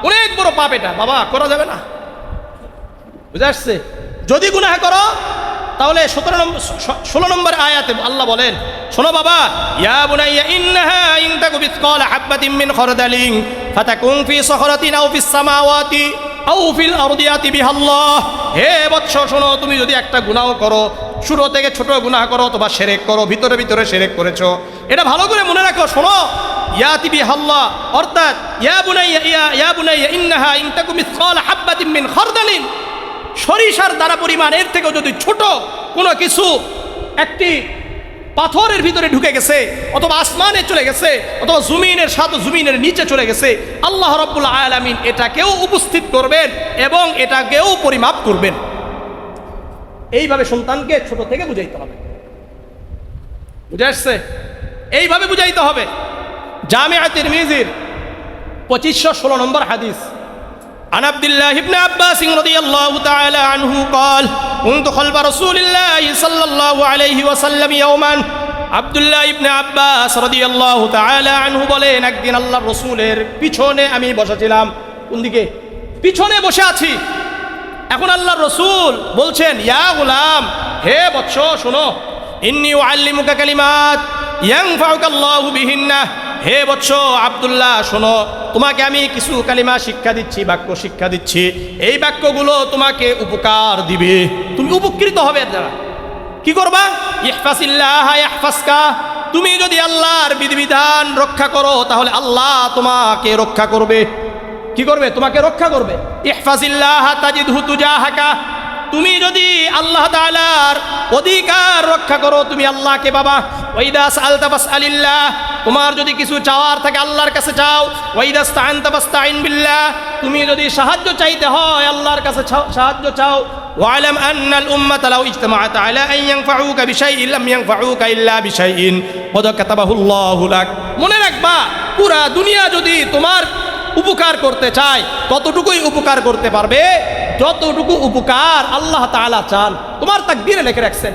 অনেক বড় পাপ। এটা বাবা করা যাবে না। বুঝে আসছে? যদি গুনাহ করো তাহলে 16 নম্বর আয়াতে আল্লাহ বলেন, শোনো বাবা, ইয়া বুনাইয়া ইন্নাহা ইন তাকু বিসকাল হাববাতিন মিন খারদালিন ফাতাকুন ফি সখরাতিন আও ফিস সামাওয়াতি আও ফিল আরদি ইয়াতি বিহাল্লাহ। হে বৎস শোনো, তুমি যদি একটা গুনাহ করো, শুরু থেকে ছোট গুনাহ করো অথবা শিরক করো, ভিতরে ভিতরে শিরক করেছো, এটা ভালো করে মনে রাখো। শোনো, ইয়াতি বিহাল্লাহ অর্থাৎ ইয়া বুনাইয়া ইন্নাহা ইন তাকু বিসকাল হাববাতিন মিন খারদালিন, সরিষার দ্বারা পরিমাণ এর থেকেও যদি ছোট কোনো কিছু একটি পাথরের ভিতরে ঢুকে গেছে, অথবা আসমানে চলে গেছে, অথবা জমিনের সাথে জমিনের নিচে চলে গেছে, আল্লাহ রাব্বুল আলামিন এটাকেও উপস্থিত করবেন এবং এটাকেও পরিমাপ করবেন। এইভাবে সন্তানকে ছোট থেকে বুঝাইতে হবে। বুঝে আসছে? এইভাবে বুঝাইতে হবে। জামিয়া তিরমিজির 2516 নম্বর হাদিস। عن عبد الله بن عباس رضي الله تعالى عنه قال كنت خلف رسول الله صلى الله عليه وسلم يوما আব্দুল্লাহ ইবনে আব্বাস রাদিয়াল্লাহু তাআলা আনহু বলেন, একদিন আল্লাহর রাসূলের পিছনে আমি বসেছিলাম। কোন দিকে? পিছনে বসে আছি। এখন আল্লাহর রাসূল বলছেন, ইয়া গোলাম, হে বৎস শোনো, ইন্নী উআল্লিমুকা কালিমাত ইয়ানফাউকা আল্লাহু বিহিন্না। হে বৎস আব্দুল্লাহ শোনো, তোমাকে আমি কিছু কালিমা শিক্ষা দিচ্ছি, বাক্য শিক্ষা দিচ্ছি। এই বাক্যগুলো তোমাকে উপকার দিবে, তুমি উপকৃত হবে এর দ্বারা। কি করবা? ইহফাজিল্লাহ ইয়াহফাজকা। তুমি যদি আল্লাহর বিধিবিধান রক্ষা করো তাহলে আল্লাহ তোমাকে রক্ষা করবে। কি করবে? তোমাকে রক্ষা করবে। ইহফাজিল্লাহ তাজিদহু তুজাহাকা। তুমি যদি আল্লাহ তাআলার অধিকার রক্ষা করো তুমি আল্লাহকে পাবা। ওয়াইদা সাআলতা ফাসআলিল্লাহ। তোমার যদি কিছু চাওয়ার থাকে আল্লাহর কাছে চাও। ওয়াইদা ইসতাআনতা ফাসতাইন বিল্লাহ। তুমি যদি সাহায্য চাইতে হয় আল্লাহর কাছে সাহায্য চাও। ওয়ালাম আন্নাল উম্মাতা লাউ ইজতামাআত আলা আন ইয়ানফাউকা বিশাইইন লাম ইয়ানফাউকা ইল্লা বিশাইইন ক্বাদ কাতাবাহুল্লাহু লাক। মনে রাখবা, পুরা দুনিয়া যদি তোমার উপকার করতে চায় ততটুকুই উপকার করতে পারবে যতটুকু উপকার আল্লাহ তাআলা চান। তোমার তাকদীরে লিখে রাখছেন,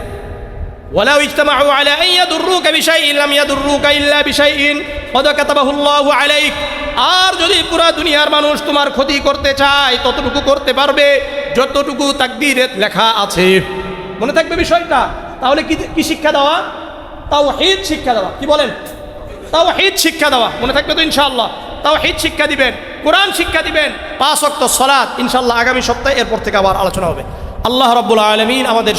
ওয়ালাউ ইজতামাউ আলা আন ইয়াদুররুকা বিশাইইন লাম ইয়াদুররুকা ইল্লা বিশাইইন ক্বাদ কাতাবাহুল্লাহু আলাইক। আর যদি পুরা দুনিয়ার মানুষ তোমার ক্ষতি করতে চায় ততটুকু করতে পারবে যতটুকু তাকদীরে লেখা আছে। মনে থাকবে বিষয়টা। তাহলে কি শিক্ষা দেওয়া? তাওহীদ শিক্ষা দেওয়া। কি বলেন? তাওহীদ শিক্ষা দেওয়া। মনে থাকবে তো ইনশাআল্লাহ? তাওহীদ শিক্ষা দিবেন, কোরআন শিক্ষা দিবেন, 5 ওয়াক্ত সালাত। ইনশাআল্লাহ আগামী সপ্তাহে এরপর থেকে আবার আলোচনা হবে। আল্লাহ রাব্বুল আলামিন আমাদের